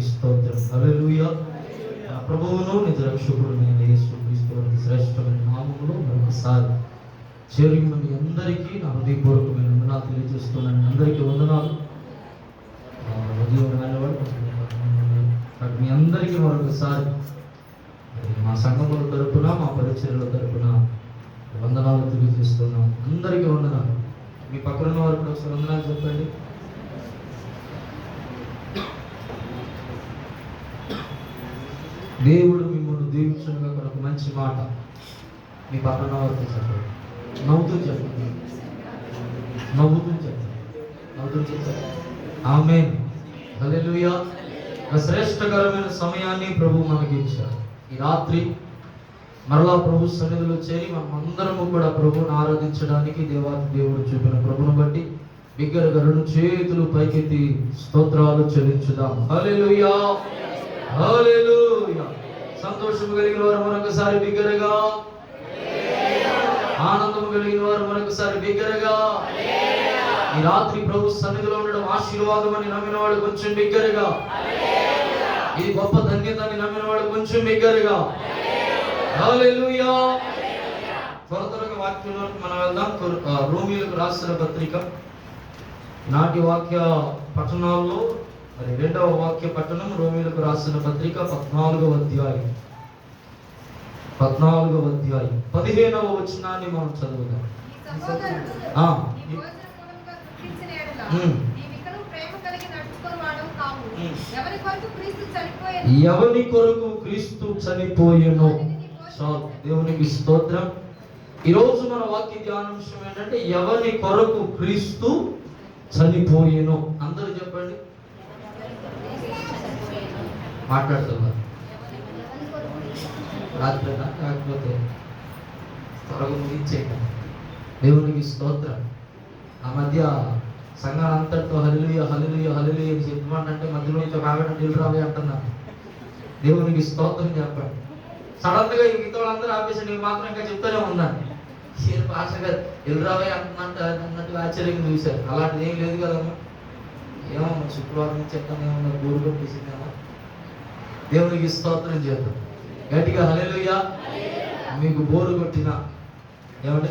స్తోత్రం. హల్లెలూయా. నా ప్రభువును నిజ రక్షకుడునైన యేసుక్రీస్తు వారి శ్రేష్టమైన నామములో మరొకసారి చేరిన మీ అందరికీ నా హృదయపూర్వకమైన వందనాలు తెలియజేస్తున్నాను. అందరికీ వందనాలు. ఉదయం మీ అందరికీ మరొకసారి మా సంఘముల తరపున, మా పరిచర్యల తరపున వందనాలు తెలియజేస్తున్నాం. అందరికీ వందనాలు. మీ పక్కన ఉన్న వారికి ఒకసారి వందనాలు చెప్పండి. దేవుడు మిమ్మల్ని దీవించగా ఒక మంచి మాట మీ పక్కన వారికి చెప్పండి. నవ్వుతూ చెప్పండి. నవ్వుతూ చెప్పండి. నవ్వుతూ చెప్పండి. ఆమేన్. హల్లెలూయా. ఒక శ్రేష్టకరమైన సమయాన్ని ప్రభు మనకి ఇచ్చారు. ఈ రాత్రి మరలా ప్రభు సన్నిధిలో చేరి మనం అందరము కూడా ప్రభువును ఆరాధించడానికి దేవాది దేవుడు చూపిన ప్రభువును బట్టి బిగ్గరగా రెండు చేతులు పైకెత్తి స్తోత్రాలు చెల్లించుదాం. హల్లెలూయా. హల్లెలూయా. సంతోషం కలిగిన వారు మరొకసారి బిగ్గరగా, ఆనందం కలిగిన వారు మరొకసారి బిగ్గరగా, ఈ రాత్రి ప్రభు సన్నిధిలో ఉండడం ఆశీర్వాదం అని నమ్మిన వాడు కొంచెం బిగ్గరగా, ఇది గొప్ప ధన్యత అని నమ్మిన వాడు కొంచెం బిగ్గరగా. హల్లెలూయా. త్వరగా వాక్యంలోకి మనం వెళ్దాం. రోమీయులకు రాసిన పత్రిక నాటి వాక్య పట్టణాల్లో మరి 2వ వాక్య పట్టణం రోమీయులకు రాసిన పత్రిక 14వ అధ్యాయం 15వ వచనాన్ని మనం చదువుదాం. ఎవని కొరకు క్రీస్తు చనిపోయెను. దేవునికి స్తోత్రం. ఈరోజు మన వాక్య ధ్యానాంశం ఏంటంటే ఎవని కొరకు క్రీస్తు చనిపోయెను. అందరూ చెప్పండి. మాట్లాడుతున్నారు రాత్రినా కాకపోతే త్వరగా ముగించేయండి. దేవునికి స్తోత్రం. ఆ మధ్య సంఘాలంతటితో హల్లెలూయా హల్లెలూయా హల్లెలూయా అని చెప్పమంటే మధ్యలో నుంచి ఒక ఆవిడ నీళ్ళు రావే అంటున్నాను. దేవునికి స్తోత్రం చెప్పండి. సడన్ గా మిగతా వాళ్ళందరూ ఆపేసి నేను మాత్రం ఇంకా చెప్తూనే ఉన్నాను. భాష గారు ఎల్రావే అన్నట్టు ఆశ్చర్యంగా చూశారు. అలాంటిది ఏం లేదు కదమ్మా. ఏమో శుక్రవారం నుంచి చెప్తాను ఏమన్నా గోరు కొట్టేసిందేమో. దేవునికి స్తోత్రం చేద్దాం గట్టిగా హల్లెలూయా. మీకు బోరు కొట్టినా ఏమంటే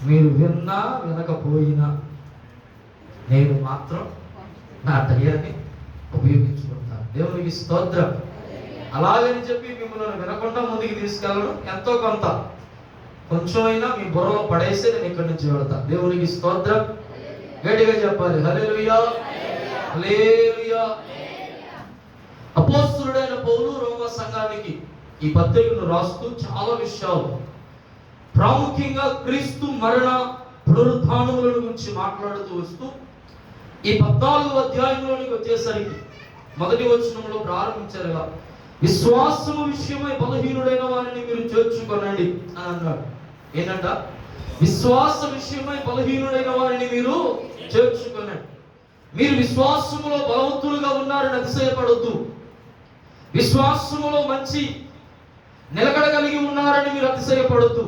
మీరు విన్నా వినకపోయినా నేను మాత్రం నా టయాన్ని ఉపయోగించుకుంటాను. దేవునికి స్తోత్రం. అలాగని చెప్పి మిమ్మల్ని వినకుండా ముందుకు తీసుకెళ్ళడం ఎంతో కొంత కొంచెమైనా మీ బుర్రలో పడేస్తే నేను ఇక్కడి నుంచి వెళ్తా. దేవునికి స్తోత్రం. గట్టిగా చెప్పాలి హల్లెలూయా హల్లెలూయా. అపోస్తలుడైన పౌలు రోమా సంఘానికి ఈ పత్రికను రాస్తూ చాలా విషయాలు ప్రాముఖ్యంగా క్రీస్తు మరణ పునరుత్థానముల గురించి మాట్లాడుతూ వస్తూ ఈ 14వ అధ్యాయంలోనికి వచ్చేసరికి మొదటి వచనంలో ప్రారంభించారుగా విశ్వాసము విషయమై బలహీనుడైన వారిని మీరు చేర్చుకొనండి అని అన్నాడు. ఏంటంట? విశ్వాస విషయమై బలహీనుడైన వారిని మీరు చేర్చుకొనండి. మీరు విశ్వాసములో బలవంతులుగా ఉన్నారని అతిశయపడొద్దు. విశ్వాసములో మంచి నిలకడ కలిగి ఉన్నారని మీరు అతిశయపడొద్దు.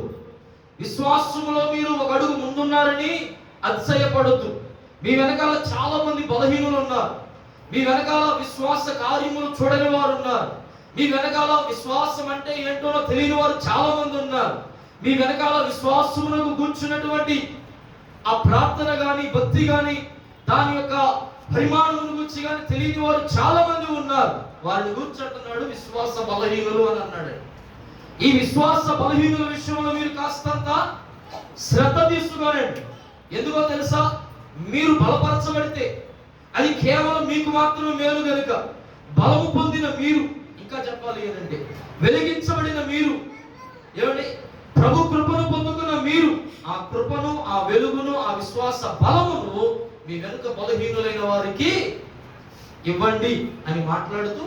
విశ్వాసములో మీరు ఒక అడుగు ముందున్నారని అతిశయపడొద్దు. మీ వెనకాల చాలా మంది బలహీనులు ఉన్నారు. మీ వెనకాల విశ్వాస కార్యములు చూడని వారు ఉన్నారు. మీ వెనకాల విశ్వాసం అంటే ఏంటో తెలియని వారు చాలా మంది ఉన్నారు. మీ వెనకాల విశ్వాసమునకు కూర్చున్నటువంటి ఆ ప్రార్థన గాని భక్తి గాని దాని యొక్క పరిమాణం గురించి కానీ తెలియని వారు చాలా మంది ఉన్నారు. వారిని కూర్చుంటున్నాడు విశ్వాస బలహీనులు అని అన్నాడు. ఈ విశ్వాస బలహీనుల విషయంలో మీరు కాస్తంత శ్రద్ధ తీసుకోనండి. ఎందుకో తెలుసా? మీరు బలపరచబడితే అది కేవలం మీకు మాత్రమే మేలు కనుక బలము పొందిన మీరు, ఇంకా చెప్పాలి ఏంటంటే వెలిగించబడిన మీరు, ఏమండి ప్రభు కృపను పొందుకున్న మీరు, ఆ కృపను ఆ వెలుగును ఆ విశ్వాస బలమును మీ వెనుక బలహీనులైన వారికి ఇవ్వండి అని మాట్లాడుతూ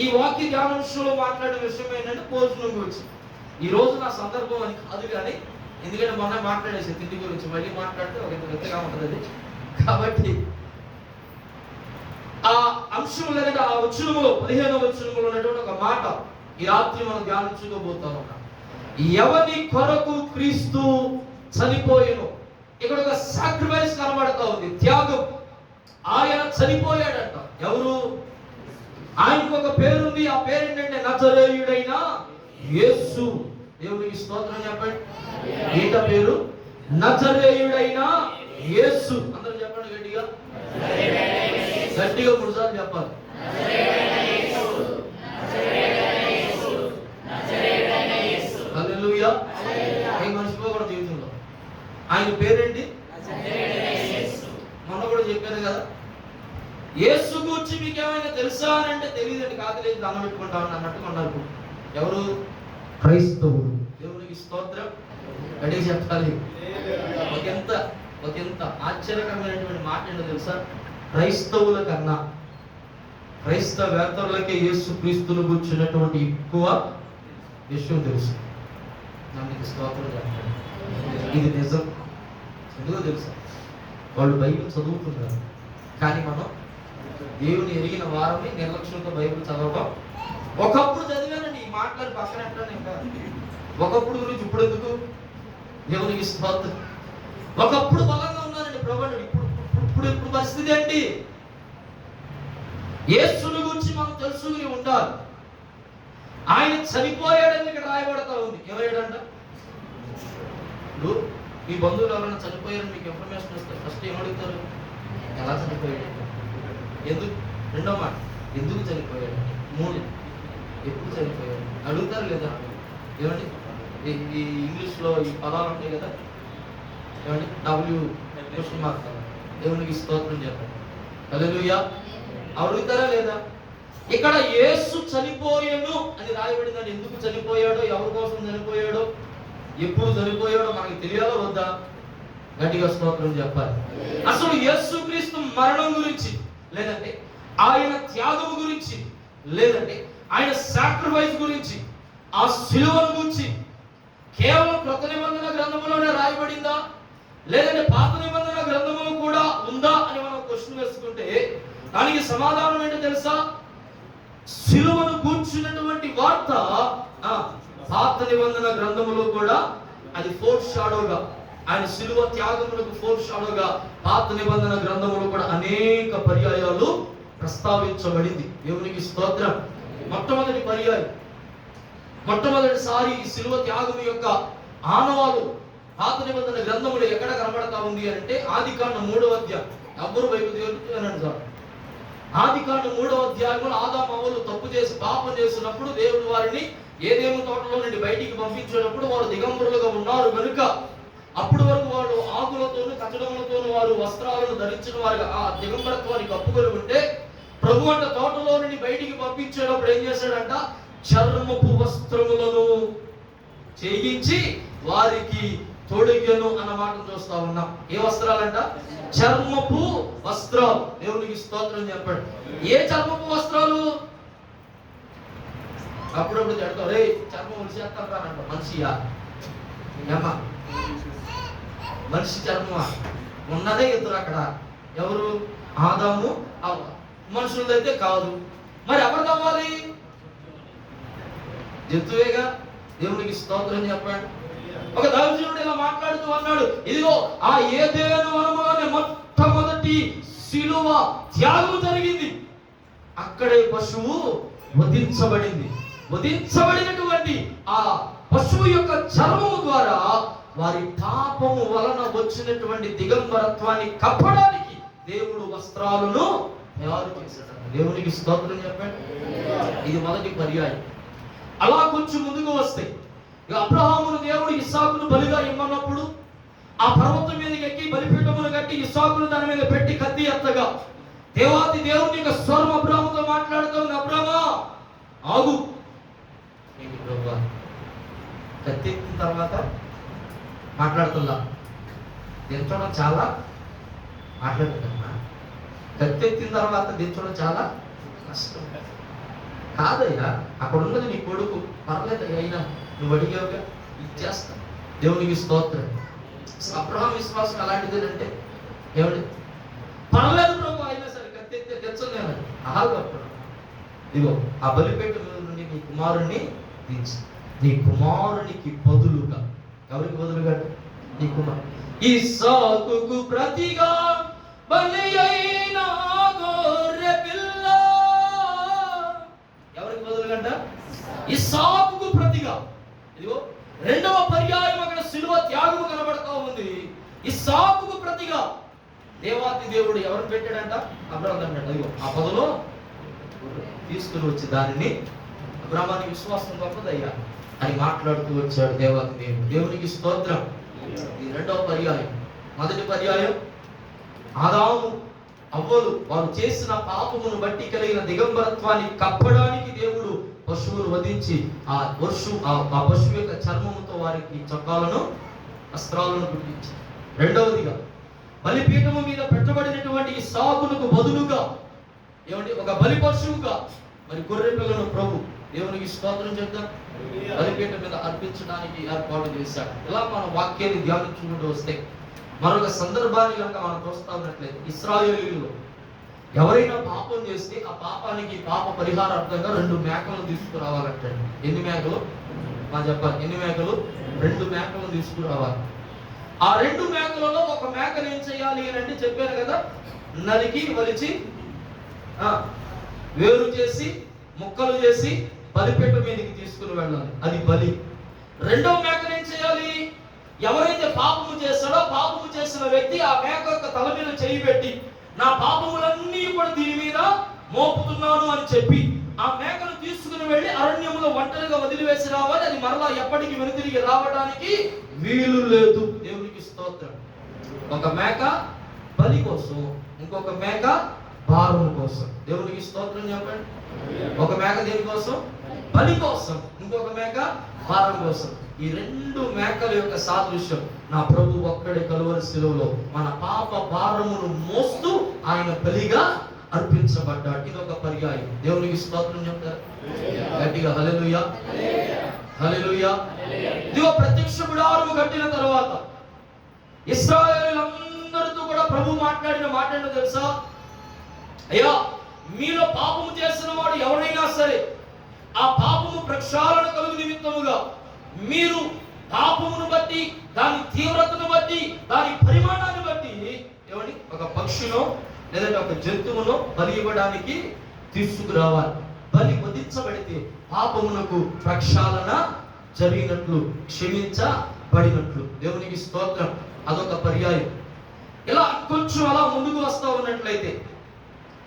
ఈ వాక్య ధ్యానాంశంలో మాట్లాడే విషయం ఏంటంటే భోజనం గురించి. ఈ రోజు నా సందర్భం అని కాదు కానీ, ఎందుకంటే మొన్న మాట్లాడేసి తిండి గురించి మళ్ళీ మాట్లాడితే ఒక వ్యక్తిగా ఉంటుంది అది. కాబట్టి ఆ అంశం లేదంటే ఆ వచనములో 15వ వచనములో ఉన్నటువంటి ఒక మాట ఈ రాత్రి మనం ధ్యానించుకోబోతాం. ఎవని కొరకు క్రీస్తు చనిపోయెను. ఇక్కడ ఒక సాక్రిఫైస్ కనబడతా ఉంది, త్యాగం. ఆయన చనిపోయాడంట. ఎవరు? ఆయనకు ఒక పేరుంది. ఆ పేరు ఏంటంటే నజరేయుడైన యేసు. దేవునికి స్తోత్రం చెప్పండి. ఏంట పేరు? నజరేయుడైన యేసు. అందరూ చెప్పండి గట్టిగా, గట్టిగా 3 సార్లు చెప్పాలి. హల్లెలూయా. ఏం మర్చిపోకూడదు జీవితంలో. ఆయన పేరేంటి? మొన్న కూడా చెప్పాను కదా, యేసు గురించి మీకు ఏమైనా తెలుసా అని అంటే తెలియదండి. కాదులేదు, దండం పెట్టుకుంటామని అన్నట్టు అన్నారు. ఎవరు? క్రైస్తవులు. దేవునికి స్తోత్రం. గట్టిగా చెప్పాలి. ఒకంత ఆశ్చర్యకరమైనటువంటి మాట ఏంటో తెలుసా? క్రైస్తవుల కన్నా క్రైస్తవేతరులకే యేసు క్రీస్తును గురించినటువంటి ఎక్కువ విషయం తెలుసు. నాకు స్తోత్రం చెప్పండి. ఇది నిజం. ఎందుకో తెలుసా? వాళ్ళు బైబిల్ చదువుతున్నారు, కానీ మనం దేవుని ఎరిగిన వారిని నిర్లక్ష్యంతో బైబిల్ చదవడం. ఒకప్పుడు చదివానండి, ఈ మాటలు పక్కన ఎట్లా ఇంకా ఒకప్పుడు గురించి ఇప్పుడు ఎందుకు? దేవునికి స్తోత్రం. ఒకప్పుడు బలంగా ఉన్నానండి ప్రభువుడు, ఇప్పుడు పరిస్థితి ఏంటి? యేసుని గురించి మనం తెలుసుకుని ఉండాలి. ఆయన చనిపోయాడని ఇక్కడ రాయబడతా ఉంది. ఏమయ్యాడంట? ఇప్పుడు మీ బంధువులు ఎవరైనా చనిపోయారని మీకు ఇన్ఫర్మేషన్ వస్తే ఫస్ట్ ఏమడుగుతారు? ఎలా చనిపోయాడు? ఎందుకు? రెండో మాట, ఎందుకు చనిపోయాడు? 3, ఎప్పుడు చనిపోయాడు అడుగుతారు లేదా? ఏమండి, ఈ ఇంగ్లీష్లో ఈ పదాలు ఉంటాయి కదా, ఏమండి, W దేవునికి స్తోత్రం చెప్పండి. హల్లెలూయా. అడుగుతారా లేదా? ఇక్కడ యేసు చనిపోయాను అని రాయబడిందని. ఎందుకు చనిపోయాడో, ఎవరి కోసం చనిపోయాడో, ఎప్పుడు చనిపోయాడో మనకి తెలియాలో వద్దా? గట్టిగా స్తోత్రం చెప్పాలి. అసలు యేసుక్రీస్తు మరణం గురించి, లేదంటే ఆయన త్యాగం గురించి, లేదంటే ఆయన సాక్రిఫైస్ గురించి, ఆ శిలువను గురించి కేవలం క్రొత్త నిబంధన గ్రంథంలోనే రాయబడిందా, లేదంటే పాత నిబంధన గ్రంథంలో కూడా ఉందా అని మనం క్వశ్చన్ వేసుకుంటే దానికి సమాధానం ఏంటో తెలుసా? శిలువను కూర్చున్నటువంటి వార్త పాత నిబంధన గ్రంథములో కూడా అది ఫోర్ షాడోగా, ఆయన శిలువ త్యాగములకు ఫోర్ షాడోగా పాత నిబంధన గ్రంథములో కూడా అనేక పర్యాయాలు ప్రస్తావించబడింది. దేవునికి స్తోత్రం. మొట్టమొదటి పర్యాయం, మొట్టమొదటిసారి ఈ శిలువ త్యాగం యొక్క ఆనవాలు పాత నిబంధన గ్రంథములు ఎక్కడ కనబడతా ఉంది అంటే ఆదికాండం 3వ అధ్యాయం. ఎవరు బైబిల్ దేవుడు సార్? ఆదికాండం 3వ అధ్యాయంలో ఆదాము అవ్వలు తప్పు చేసి పాపం చేసినప్పుడు దేవుడు వారిని ఏదేమో తోటలో నుండి బయటికి పంపించేటప్పుడు వారు దిగంబరులుగా ఉన్నారు కనుక అప్పటి వరకు వాళ్ళు ఆకులతోనూ కచ్చడములతోనూ వారు వస్త్రాలను ధరించిన వారుగా ఆ దిగంబరత్వాన్ని కప్పుకొని ఉంటే ప్రభు అంట తోటలో నుండి బయటికి పంపించేటప్పుడు ఏం చేశాడంట? చర్మపు వస్త్రములను చేయించి వారికి తొడిగెను అన్న మాట చూస్తా ఉన్నాం. ఏ వస్త్రాలంట? చర్మపు వస్త్రాలు. దేవునికి స్తోత్రం చెప్పండి. ఏ చర్మపు వస్త్రాలు? అప్పుడప్పుడు చెడతావు, రే చర్మం ఉలిసేస్తాను రానంట. మనిషియా? ఏమ్మా, మనిషి చర్మమా? ఉన్నదే ఇద్దరు అక్కడ. ఎవరు? ఆదాము అవ్వ. మనుషులదైతే కాదు. మరి ఎవరు అవ్వాలి? జంతువేగా. దేవునికి స్తోత్రం చెప్పండి. ఒక దైవజనుడు ఇలా మాట్లాడుతూ అన్నాడు, ఇదిగో ఆ ఏదెను వనములోనే మొట్టమొదటి శిలువ త్యాగం జరిగింది. అక్కడే పశువు వధించబడింది. వధించబడినటువంటి ఆ పశువు యొక్క చర్మము ద్వారా వారి పాపము వలన వచ్చినటువంటి దిగంబరత్వాన్ని కప్పడానికి దేవుడు వస్త్రాలను తయారు చేశాడు. దేవునికి స్తోత్రం చెప్పండి. ఇది మొదటి పర్యాయం. అలా కొంచెం ముందుకు వస్తే అబ్రహామును దేవుడు ఇస్సాకును బలిగా ఇమ్మన్నప్పుడు ఆ పర్వతం మీదకి ఎక్కి బలిపీఠమును కట్టి ఇస్సాకును దాని మీద పెట్టి కత్తి ఎత్తగా దేవాది దేవుని యొక్క స్వరం అబ్రహాముతో మాట్లాడుతుంది, అబ్రహమా ఆగు. ఏంటి ప్రభువా? కత్తి ఎత్తిన తర్వాత మాట్లాడుతుందా? దించడం చాలా మాట్లాడుతున్నా. కత్తి ఎత్తిన తర్వాత దించడం చాలా కష్టం కాదయ్యా. అక్కడ ఉన్నది నీ కొడుకు, పర్లేదు అయినా నువ్వు అడిగావుగా, ఇచ్చేస్తా. దేవునికి స్తోత్రం. అబ్రహాం విశ్వాసం అలాంటిది అంటే ఏమండి? పర్లేదు ప్రభు, అయినా సరే కత్తి ఎత్తే తెచ్చలేను. అప్పుడు ఇదిగో ఆ బలిపేట నుండి నీ కుమారుణ్ణి దించి నీ కుమారునికి బదులుగా, ఎవరికి బదులుగా? నీ కుమారు ఇస్సాకుకు ప్రతిగా బలి అయిన గొర్రె పిల్ల దేవుడు ఎవరు పెట్టాడంట? అబ్రహాం అన్నాడు, అదిగో ఆ పొదలో తీసుకుని వచ్చి దానిని అబ్రహామానికి విశ్వాసం గొప్పదయ్యా అని మాట్లాడుతూ వచ్చాడు దేవాది దేవునికి స్తోత్రం. ఈ రెండవ పర్యాయం. మొదటి పర్యాయం ఆదాము అవ్వలు వారు చేసిన పాపమును బట్టి కలిగిన దిగంబరత్వాన్ని కప్పడానికి దేవుడు పశువును వధించి ఆ పశువు యొక్క చర్మముతో వారికి చొక్కాలను వస్త్రాలను గుర్తించారు. రెండవదిగా బలిపీఠము మీద పెట్టబడినటువంటి ఈ సాకులకు బదులుగా ఏమంటే ఒక బలి పశువుగా మరి గొర్రె పిల్లను ప్రభు దేవునికి స్తోత్రం చెప్తాం బలిపీఠం మీద అర్పించడానికి ఏర్పాటు చేశాడు. ఇలా మన వాక్యాన్ని ధ్యానించుకుంటూ వస్తే మరొక సందర్భాన్ని కనుక మనం చూస్తా ఉన్నట్లయితే ఇశ్రాయేలీయులు ఎవరైనా పాపం చేస్తే ఆ పాపానికి పాప పరిహారార్థంగా 2 మేకలను తీసుకురావాలంటే. ఎన్ని మేకలు? మా చెప్పాలి, ఎన్ని మేకలు? 2 మేకలను తీసుకురావాలి. ఆ 2 మేకలలో ఒక మేకను ఏం చేయాలి అని అంటే చెప్పాను కదా, నరికి వలిచి వేరు చేసి ముక్కలు చేసి బలిపీఠం మీదకి తీసుకుని వెళ్ళాలి. అది బలి. రెండవ మేకను ఏం చేయాలి? ఎవరైతే పాపము చేస్తాడో పాపము చేసిన వ్యక్తి ఆ మేక యొక్క తల మీద చేయి పెట్టి నా పాపములన్నీ కూడా దీని మీద మోపుతున్నాను అని చెప్పి ఆ మేకను తీసుకుని వెళ్ళి అరణ్యంలో ఒంటరిగా వదిలివేసి రావాలి. అది మరలా ఎప్పటికీ వెనుతిరిగి రావడానికి వీలు లేదు. దేవునికి స్తోత్రం. ఒక మేక బలి కోసం, ఇంకొక మేక భారం కోసం. దేవునికి స్తోత్రం చెప్పండి. ఒక మేక దేని కోసం? బలి కోసం. ఇంకొక మేక భారం కోసం. ఈ 2 మేకల యొక్క సాదృశ్యం నా ప్రభు ఒక్కడే కలువరి శిలువలో మన పాప భారమును మోస్తూ ఆయన బలిగా అర్పించబడ్డాడు. ఇది ఒక పర్యాయం. దేవునికి స్తోత్రం చెప్తారు గట్టిగా హల్లెలూయా, హల్లెలూయా. ఇదిగో ప్రత్యక్ష గుడారము కట్టిన తర్వాత ఇశ్రాయేలీయులందరితో కూడా ప్రభు మాట్లాడిన మాట ఏంటో తెలుసా? అయ్యా, మీలో పాపము చేసిన వాడు ఎవరైనా సరే ఆ పాపము ప్రక్షాళన కలుగు నిమిత్తముగా మీరు పాపమును బట్టి, దాని తీవ్రతను బట్టి, దాని పరిమాణాన్ని బట్టి ఏమండి ఒక పక్షినో లేదంటే ఒక జంతువును బలి ఇవ్వడానికి తీసుకురావాలి. బలి వధించబడితే పాపమునకు ప్రక్షాళన జరిగినట్లు, క్షమించబడినట్లు. దేవునికి స్తోత్రం. అదొక పర్యాయం. ఇలా కొంచెం అలా ముందుకు వస్తా ఉన్నట్లయితే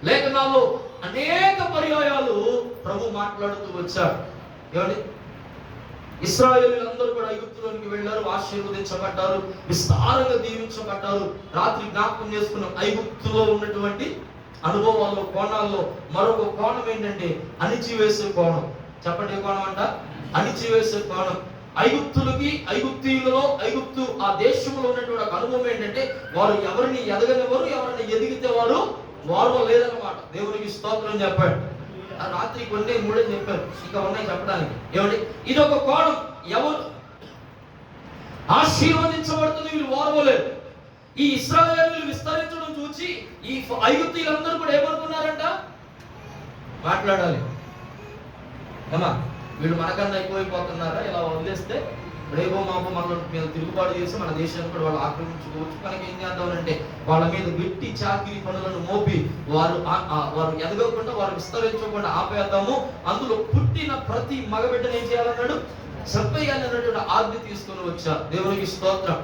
లేఖనాల్లో అనేక పర్యాయాలు ప్రభు మాట్లాడుతూ వచ్చాడు. ఏమండి ఇశ్రాయేలీయులందరూ కూడా ఐగుప్తులోనికి వెళ్ళారు, ఆశీర్వదించబడ్డారు, విస్తారంగా దీవించబడ్డారు. రాత్రి జ్ఞాపకం చేసుకున్న ఐగుప్తులో ఉన్నటువంటి అనుభవాల్లో కోణాల్లో మరొక కోణం ఏంటంటే అణిచివేసే కోణం. చెప్పండి, ఏ కోణం అంట? అణిచివేసే కోణం. ఐగుప్తీయులలో ఐగుప్తు ఆ దేశంలో ఉన్నటువంటి ఒక అనుభవం ఏంటంటే వారు ఎవరిని ఎదగనివ్వరు, ఎవరిని ఎదిగితే వారు లేదన్నమాట. దేవునికి స్తోత్రం చెప్పాడు. ఆ రాత్రి కొన్ని 3 చెప్పారు, ఇంకా ఉన్నాయి చెప్పడానికి. ఏమండి ఇది ఒక కోణం. ఎవరు ఆశీర్వదించబడుతుంది వీళ్ళు ఓర్వలేరు. ఈ ఇశ్రాయేలీయులు విస్తరించడం చూసి ఈ ఐగుప్తీయులందరూ కూడా ఏమనుకున్నారంట? మాట్లాడాలి ఏమా, వీళ్ళు మనకన్నా ఎక్కువైపోతున్నారా, ఇలా వదిలేస్తే రేపో మాపో మన మీద తిరుగుబాటు చేసి మన దేశాన్ని కూడా వాళ్ళు ఆక్రమించుకోవచ్చు. మనకి ఏం చేద్దామనంటే వాళ్ళ మీద వెట్టి చాకిరి పనులను మోపి వారు ఎదగకుండా, వారు విస్తరించకుండా ఆపేద్దాము. అందులో పుట్టిన ప్రతి మగబిడ్డను ఏం చేయాలన్నాడు? చంపేయాలన్నటువంటి ఆజ్ఞ తీసుకొని వచ్చారు. దేవునికి స్తోత్రం.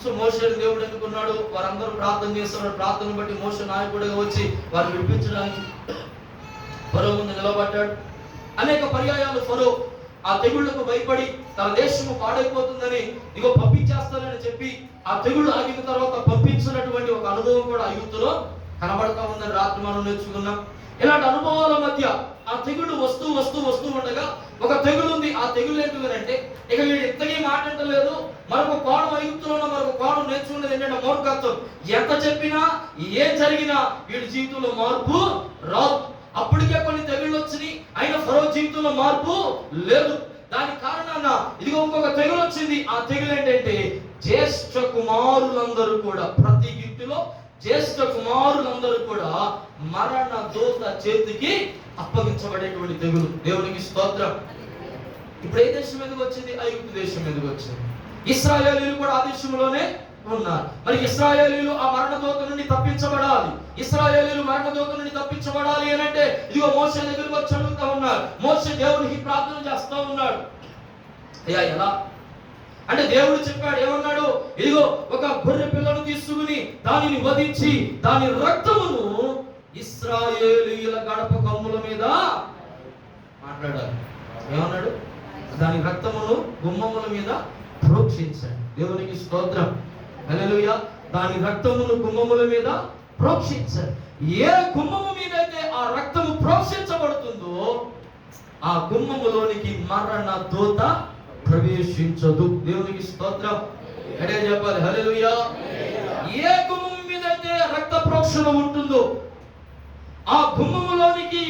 సో మోషేని దేవుడు ఎన్నుకున్నాడు. వారందరూ ప్రార్థన చేస్తున్నారు. ప్రార్థన బట్టి మోషే నాయకుడిగా వచ్చి వారు విడిపించడానికి ఫరో ముందు నిలబడ్డాడు. అనేక పర్యాయాలు ఫరో ఆ తెగుళ్లకు భయపడి తన దేశము పాడైపోతుందని ఇగో పంపించేస్తానని చెప్పి ఆ తెగుళ్ళు ఆగిన తర్వాత పంపించినటువంటి ఒక అనుభవం కూడా ఐగుప్తులో కనబడతా ఉందని రాత్రి మనం నేర్చుకున్నాం. ఇలాంటి అనుభవాల మధ్య ఆ తెగుళ్ళు వస్తూ ఉండగా ఒక తెగులు ఉంది. ఆ తెగులు ఏంటంటే ఇక వీడు ఇంతకీ మాట్లాడలేదు. మరొక కోణం ఐగుప్తులో మరొక కోణం నేర్చుకున్నది ఏంటంటే మూర్ఖత్వం. ఎంత చెప్పినా ఏం జరిగినా వీడి జీవితంలో మార్పు రాదు. అప్పటికే కొన్ని తెగుళ్ళు వచ్చినాయి, అయినా ఫరో జీవితంలో మార్పు లేదు. దాని కారణాన ఇదిగో ఇంకొక తెగులు వచ్చింది. ఆ తెగులు ఏంటంటే జ్యేష్ఠ కుమారులందరూ కూడా, ప్రతి ఇంటిలో జ్యేష్ఠ కుమారులందరూ కూడా మరణ దూత చేతికి అప్పగించబడేటువంటి తెగులు. దేవునికి స్తోత్రం. ఇప్పుడు ఏ దేశం మీదకి వచ్చింది? ఐగుప్తు దేశం మీదకి వచ్చింది. ఇశ్రాయేలీయులు కూడా ఆ దేశంలోనే ఉన్నారు. మరి ఇశ్రాయేలీయులు ఆ మరణదూత నుండి తప్పించబడాలి. ఇశ్రాయేలీయులు మరణదూత నుండి తప్పించబడాలి అని అంటే ఇదిగో మోషే దగ్గరికి వచ్చి అడుగుతా ఉన్నారు. మోషే దేవునికి ప్రార్థన చేస్తా ఉన్నాడు. అయ్యా ఎలా అంటే దేవుడు చెప్పాడు, ఏమన్నాడు? ఇదిగో ఒక గొర్రె పిల్లను తీసుకుని దానిని వధించి దాని రక్తమును ఇశ్రాయేలీయుల గడప కమ్ముల మీద మాట్లాడాలి. ఏమన్నాడు? దాని రక్తమును గుమ్మముల మీద ప్రోక్షించాడు. దేవునికి స్తోత్రం, హల్లెలూయా. దాని రక్తమును గుమ్మముల మీద ప్రోక్షించాడు. ఏ గుమ్మము మీద అయితే ఆ రక్తము ప్రోక్షించబడుతుందో ఆ గుమ్మములోనికి మరణ దూత ప్రవేశించదు. దేవునికి స్తోత్రం, ఎడే చెప్పాలి, హల్లెలూయా. ఏ గుమ్మం మీద అయితే రక్త ప్రోక్షణ ఉంటుందో ఆ గుమ్మములోనికి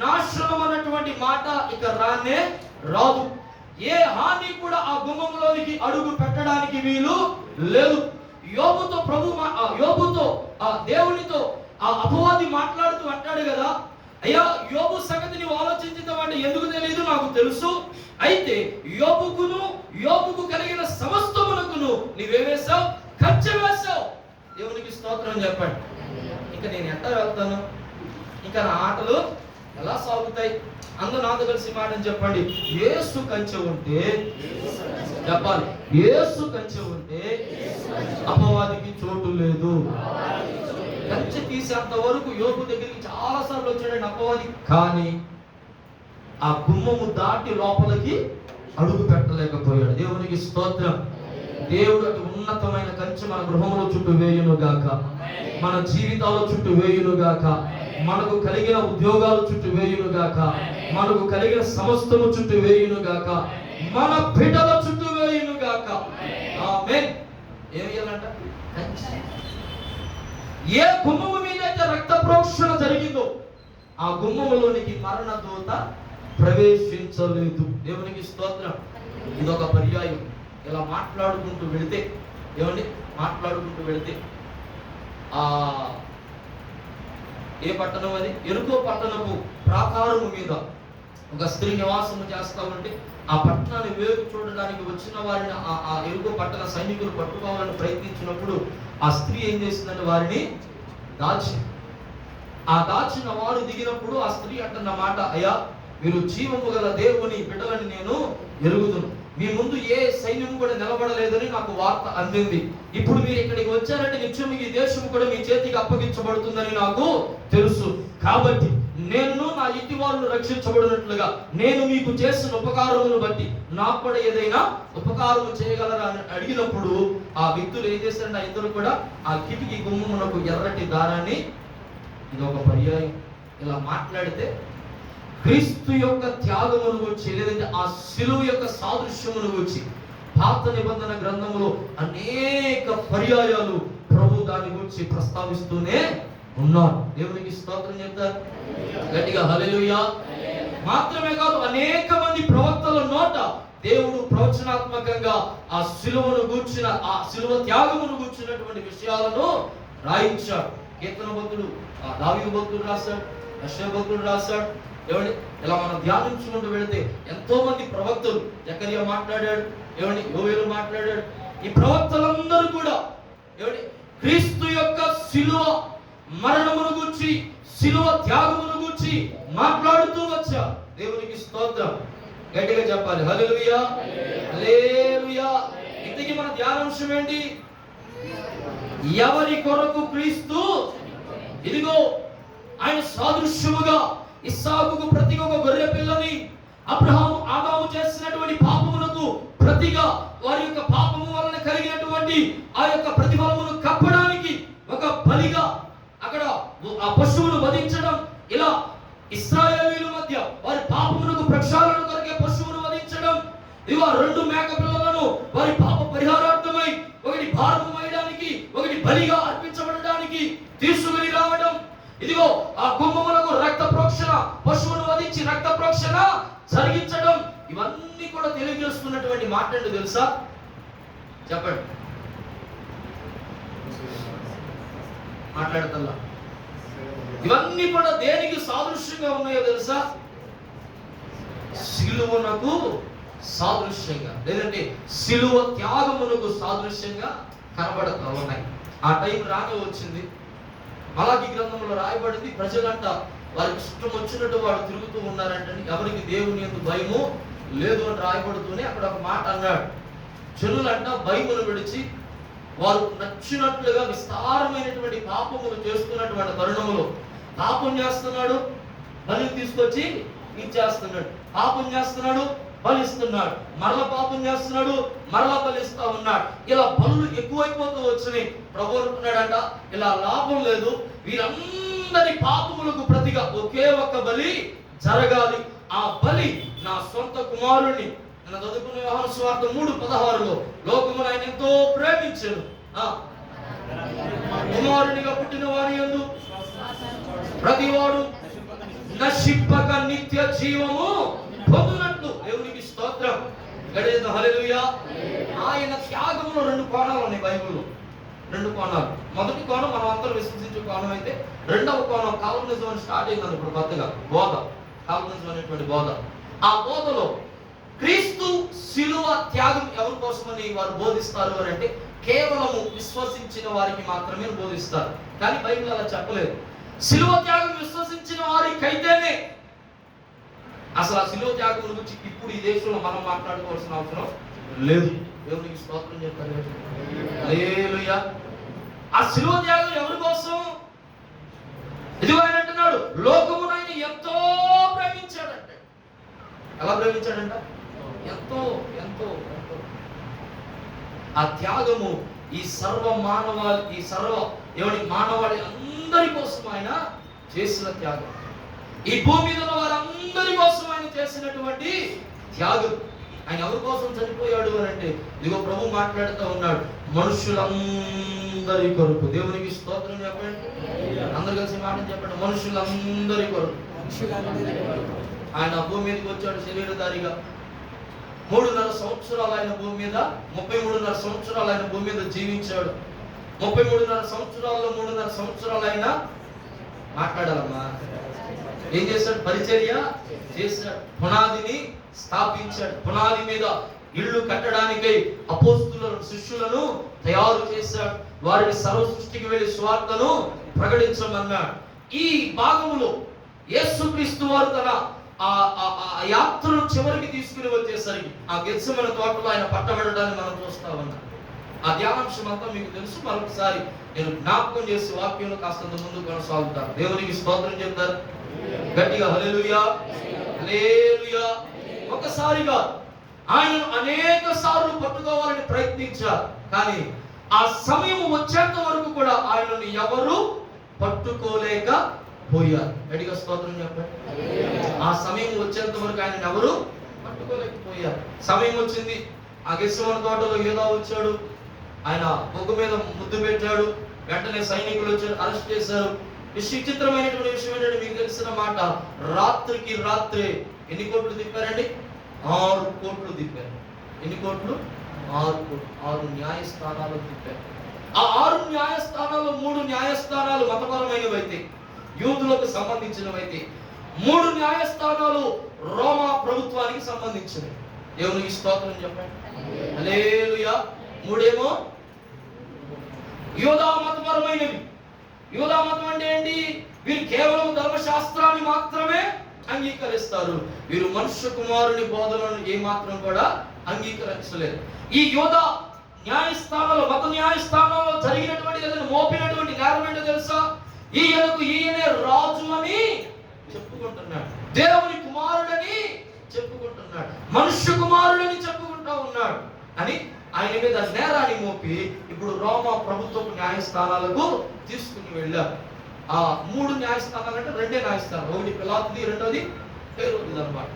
నాశనం అన్నటువంటి మాట ఇక రానే రాదు. ఏ హాని కూడా ఆ గుమ్మంలోనికి అడుగు పెట్టడానికి వీలు లేదు. యోబుతో యోబుతో దేవునితో ఆ అపవాది మాట్లాడుతూ అంటాడు కదా, అయ్యా యోబు సంగతి నీవు ఆలోచించడం ఎందుకు తెలియదు, నాకు తెలుసు. అయితే యోబుకు కలిగిన సమస్తమునకును నీవేవేశావు, కంచె వేశావు. దేవునికి స్తోత్రం చెప్పండి. ఇంకా నేను ఎంత వెళ్తాను, ఇంకా నా ఆటలు ఎలా సాగుతాయి? అందరూ నాతో కలిసి మాటని చెప్పండి. యేసు కంచె ఉంటే చెప్పాలి, యేసు కంచె ఉంటే అపవాదికి చోటు లేదు. కంచె తీసేంత వరకు యోబు దగ్గరికి చాలా సార్లు వచ్చాడండి అపవాది, కానీ ఆ గుమ్మము దాటి లోపలికి అడుగు పెట్టలేకపోయాడు. దేవునికి స్తోత్రం. దేవుడు అటు ఉన్నతమైన కంచె మన గృహంలో చుట్టూ వేయును గాక, మన జీవితాల చుట్టూ వేయును గాక, మనకు కలిగిన ఉద్యోగాల చుట్టూ వేయును గాక, మనకు కలిగిన సమస్తము చుట్టూ వేయును గాక, మన బిడ్డల చుట్టూ వేయును గాక. ఆమేన్. ఏం చేయాలంట? ఏ గుమ్మము మీద అయితే రక్త ప్రోక్షణ జరిగిందో ఆ గుమ్మములోనికి మరణ దూత ప్రవేశించలేదు. దేవునికి స్తోత్రం. ఇదొక పర్యాయం. ఇలా మాట్లాడుకుంటూ వెళితే మాట్లాడుకుంటూ వెళితే ఏ పట్టణం అది? ఎరుకో పట్టణము ప్రాకారము మీద ఒక స్త్రీ నివాసము చేస్తా ఉంటే ఆ పట్టణాన్ని వేగు చూడడానికి వచ్చిన వారిని ఆ ఎరుకో పట్టణ సైనికులు పట్టుకోవాలని ప్రయత్నించినప్పుడు ఆ స్త్రీ ఏం చేసిందంటే వారిని దాచిన వారు దిగినప్పుడు ఆ స్త్రీ అంటున్న మాట, అయ్యా మీరు జీవము గల దేవుని బిడ్డలని నేను ఎరుగుదును, మీ ముందు ఏ సైన్యం కూడా నిలబడలేదని నాకు వార్త అందింది. ఇప్పుడు మీరు ఇక్కడికి వచ్చారంటే నిత్యం ఈ దేశం కూడా మీ చేతికి అప్పగించబడుతుందని నాకు తెలుసు. కాబట్టి నేను నా ఇంటి వారిని రక్షించబడినట్లుగా నేను మీకు చేసిన ఉపకారమును బట్టి నాకు కూడా ఏదైనా ఉపకారం చేయగలరా అని అడిగినప్పుడు ఆ వ్యక్తులు ఏం చేశారంటే ఆ ఇద్దరు కూడా ఆ కిటికీ గుమ్మమునకు ఎర్రటి దారాన్ని, ఇది ఒక పర్యాయం, ఇలా మాట్లాడితే క్రీస్తు యొక్క త్యాగమును గురించి, లేదంటే ఆ శిలువ యొక్క సాదృశ్యమును గురించి పాత నిబంధన గ్రంథములో అనేక పర్యాయాలు ప్రభు దాని గురించి ప్రస్తావిస్తూనే ఉన్నారు. దేవునికి స్తోత్రం చెప్తారు గట్టిగా, హల్లెలూయా. మాత్రమే కాదు, అనేక మంది ప్రవక్తల నోట దేవుడు ప్రవచనాత్మకంగా ఆ శిలువను గూర్చిన, ఆ శిలువ త్యాగమును గూర్చినటువంటి విషయాలను రాయించాడు. కీర్తన భక్తుడు దావీదు భక్తుడు రాశాడు, యెషయా భక్తుడు రాశాడు. ఇలా మనం ధ్యానించుకుంటూ వెళితే ఎంతో మంది ప్రవక్తలు, జకరియా మాట్లాడాడు, యోవేలు మాట్లాడాడు. ఈ ప్రవక్తలందరూ కూడా క్రీస్తు యొక్క శిలువ మరణమును గూర్చి, శిలువ త్యాగమును గూర్చి మాట్లాడుతూ వచ్చా. దేవునికి స్తోత్రం, గట్టిగా చెప్పాలి, హల్లెలూయా, హల్లెలూయా. ఇంతకీ మన ధ్యానాంశం ఏంటి? ఎవరి కొరకు క్రీస్తు ఇదిగో ఆయన సాదృశ్యముగా ఇస్సాకుకు ప్రతిగా ఒక గొర్రె పిల్లని, అబ్రహాము ఆదాము చేసినటువంటి పాపమునకు ప్రతిగా వారి యొక్క పాపము వలన కలిగినటువంటి ఆ యొక్క ప్రతిఫలమును కప్పడానికి ఒక బలిగా అక్కడ ఆ పశువును వధించడం, ఇలా ఇశ్రాయేలీయుల మధ్య వారి పాపమునకు ప్రక్షాళన కొరకే పశువును వధించడం, ఇదిగో 2 మేక పిల్లలను వారి పాప పరిహారార్థమై ఒకటి భారము వేయడానికి, ఒకటి బలిగా అర్పించబడడానికి తీసుకుని రావడం, ఇదిగో ఆ గుమ్మములకు రక్త ప్రోక్షణ, పశువును వధించి రక్త ప్రోక్షణ జరిగించడం, ఇవన్నీ కూడా తెలియజేస్తున్నటువంటి మాట ఏంటో తెలుసా? చెప్పండి, మాట్లాడతల్లా. ఇవన్నీ కూడా దేనికి సాదృశ్యంగా ఉన్నాయో తెలుసా? సిలువనకు సాదృశ్యంగా, లేదంటే సిలువ త్యాగమునకు సాదృశ్యంగా కనబడుతూ ఉన్నాయి. ఆ టైం రానే వచ్చింది. మలాకి గ్రంథంలో రాయబడింది, ప్రజలంట వారికి ఇష్టం వచ్చినట్టు వాడు తిరుగుతూ ఉన్నారంటే ఎవరికి దేవుని యందు భయము లేదు అని రాయబడుతూనే అక్కడ ఒక మాట అన్నాడు, జనులంట భయమును విడిచి వారు నచ్చినట్లుగా విస్తారమైనటువంటి పాపములు చేస్తున్నటువంటి తరుణములో పాపం చేస్తున్నాడు, బలి తీసుకొచ్చి ఇచ్చేస్తున్నాడు, పాపం చేస్తున్నాడు, బలిస్తున్నాడు, మరల పాపం చేస్తున్నాడు, మరలా బలిస్తా ఉన్నాడు. ఇలా బలులు ఎక్కువైపోతూ వచ్చినాయి. ప్రభు అంటున్నాడంట, ఇలా లాభం లేదు, వీరందరి పాపములకు ప్రతిగా ఒకే ఒక్క బలి జరగాలి. ఆ బలి నా సొంత కుమారుణ్ణి. నేను చదువుకున్న యోహాను సువార్త 3:16లో లోకమును ఆయన ఎంతో ప్రేమించాడు, కుమారునిగా పుట్టిన వారి యందు ప్రతివాడు నశింపక నిత్య జీవము పొందునట్లు. దేవునికి స్తోత్రం. హల్లెలూయా. ఆయన త్యాగంలో 2 కోణాలు ఉన్నాయి బైబిల్లో. 2 కోణాలు. మొదటి కోణం మనం అందరూ విశ్వసించే కోణం అయితే, రెండవ కోణం కాల్వినిజం అని స్టార్ట్ అయింది ఇప్పుడు కొత్తగా బోధ, కాల్వినిజం అనేటువంటి బోధ. ఆ బోధలో క్రీస్తు శిలువ త్యాగం ఎవరి కోసమని వారు బోధిస్తారు అని అంటే కేవలము విశ్వసించిన వారికి మాత్రమే బోధిస్తారు. కానీ బైబిల్ అలా చెప్పలేదు. శిలువ త్యాగం విశ్వసించిన వారికైతేనే. అసలు ఆ శిలువ త్యాగం గురించి ఇప్పుడు ఈ దేశంలో మనం మాట్లాడుకోవాల్సిన అవసరం లేదు. దేవునికి స్తోత్రం చెప్తారు. హల్లెలూయా. ఆ శిలువ త్యాగం ఎవరి కోసం? ఇదిగో ఆయన అంటున్నాడు, లోకమును ఆయన ఎంతో ప్రేమించాడంటే. ఎలా ప్రేమించాడంట? ఎంతో ఎంతో ఎంతో. ఆ త్యాగము ఈ సర్వ మానవాళి అందరి కోసం ఆయన చేసిన త్యాగం. ఈ భూమి మీద ఉన్న వారందరి కోసం ఆయన చేసినటువంటి త్యాగం. ఆయన ఎవరి కోసం చనిపోయాడు అని అంటే, ఇదిగో ప్రభు మాట్లాడుతూ ఉన్నాడు, మనుషులందరి కొరకు. దేవునికి స్తోత్రం చెప్పండి. అందరు కలిసి మాట చెప్పండి, మనుషులందరి కొరకు. ఆయన భూమి మీదకి వచ్చాడు శరీరధారిగా. 3.5 సంవత్సరాలు ఆయన భూమి మీద, 33.5 సంవత్సరాలు ఆయన భూమి మీద జీవించాడు. 33.5 సంవత్సరాల్లో 3.5 సంవత్సరాలు ఆయన మాట్లాడాలమ్మా. ఏం చేశాడు? పరిచర్య చేశాడు. పునాదిని స్థాపించాడు. పునాది మీద ఇళ్ళు కట్టడానికై అపోస్తులను, శిష్యులను తయారు చేశాడు. వారిని సర్వ సృష్టికి వెళ్ళి సువార్తను ప్రకటించమన్నాడు. ఈ భాగంలో యేసుక్రీస్తు వారు తన ఆ యాత్రను చివరికి తీసుకుని వచ్చేసరికి ఆ గెత్సెమనే తోటలో ఆయన పట్టబడడాన్ని మనం చూస్తా ఉన్నాం. ఆ ధ్యానాంశం అంతా మీకు తెలుసు. మరొకసారి నేను జ్ఞాపకం చేసి వాక్యంలో కాస్తంత ముందు కొనసాగుతాను. దేవునికి స్తోత్రం చెప్తారు గట్టిగా. హల్లెలూయా, హల్లెలూయా. ఒకసారిగా ఆయన అనేక సార్లు పట్టుకోవాలని ప్రయత్నించారు, కానీ ఆ సమయం వచ్చేంత వరకు కూడా ఆయనను ఎవరు పట్టుకోలేకపోయారు. గట్టిగా స్తోత్రం చెప్పండి. ఆ సమయం వచ్చేంత వరకు ఆయన ఎవరు పట్టుకోలేకపోయారు. సమయం వచ్చింది. ఆ గెత్సెమనే తోటలో యూదా వచ్చాడు. ఆయన బొగ్గు మీద ముద్దు పెట్టాడు. వెంటనే సైనికులు వచ్చారు, అరెస్ట్ చేశారు. విచిత్రమైనటువంటి విషయం ఏంటంటే, మీకు తెలిసిన మాట, రాత్రికి రాత్రే ఎన్ని కోట్లు తిప్పారండి? 6 కోట్లు తిప్పారు. ఎన్ని కోట్లు? 6 కోట్లు. 6 న్యాయస్థానాలు తిప్పారు. ఆ 6 న్యాయస్థానాల్లో 3 న్యాయస్థానాలు మతపరమైనవైతే, యూదులకు సంబంధించినవైతే, 3 న్యాయస్థానాలు రోమా ప్రభుత్వానికి సంబంధించినవి. దేవునికి స్తోత్రం చెప్పండి. హల్లెలూయా. 3 ఏమో యూదా మతపరమైనవి. యూదా మతం అంటే ఏంటి? వీరు కేవలం ధర్మశాస్త్రాన్ని మాత్రమే అంగీకరిస్తారు. వీరు మనుష్య కుమారుని బోధనను ఏ మాత్రం కూడా అంగీకరించలేదు. ఈ యూదా న్యాయస్థానంలో, మత న్యాయస్థానంలో జరిగినటువంటి ఏదైనా మోపినటువంటి నేరం ఏంటో తెలుసా? ఈయనే రాజు అని చెప్పుకుంటున్నాడు, దేవుని కుమారుడని చెప్పుకుంటున్నాడు, మనుష్య కుమారుడని చెప్పుకుంటా ఉన్నాడు అని ఆయన మీద నేరాన్ని మోపి ఇప్పుడు రోమా ప్రభుత్వపు న్యాయస్థానాలకు తీసుకుని వెళ్ళారు. ఆ 3 న్యాయస్థానాలు అంటే 2 న్యాయస్థానాలు. ఒకటి పిలాతుది, రెండోది హేరోదుది అన్నమాట.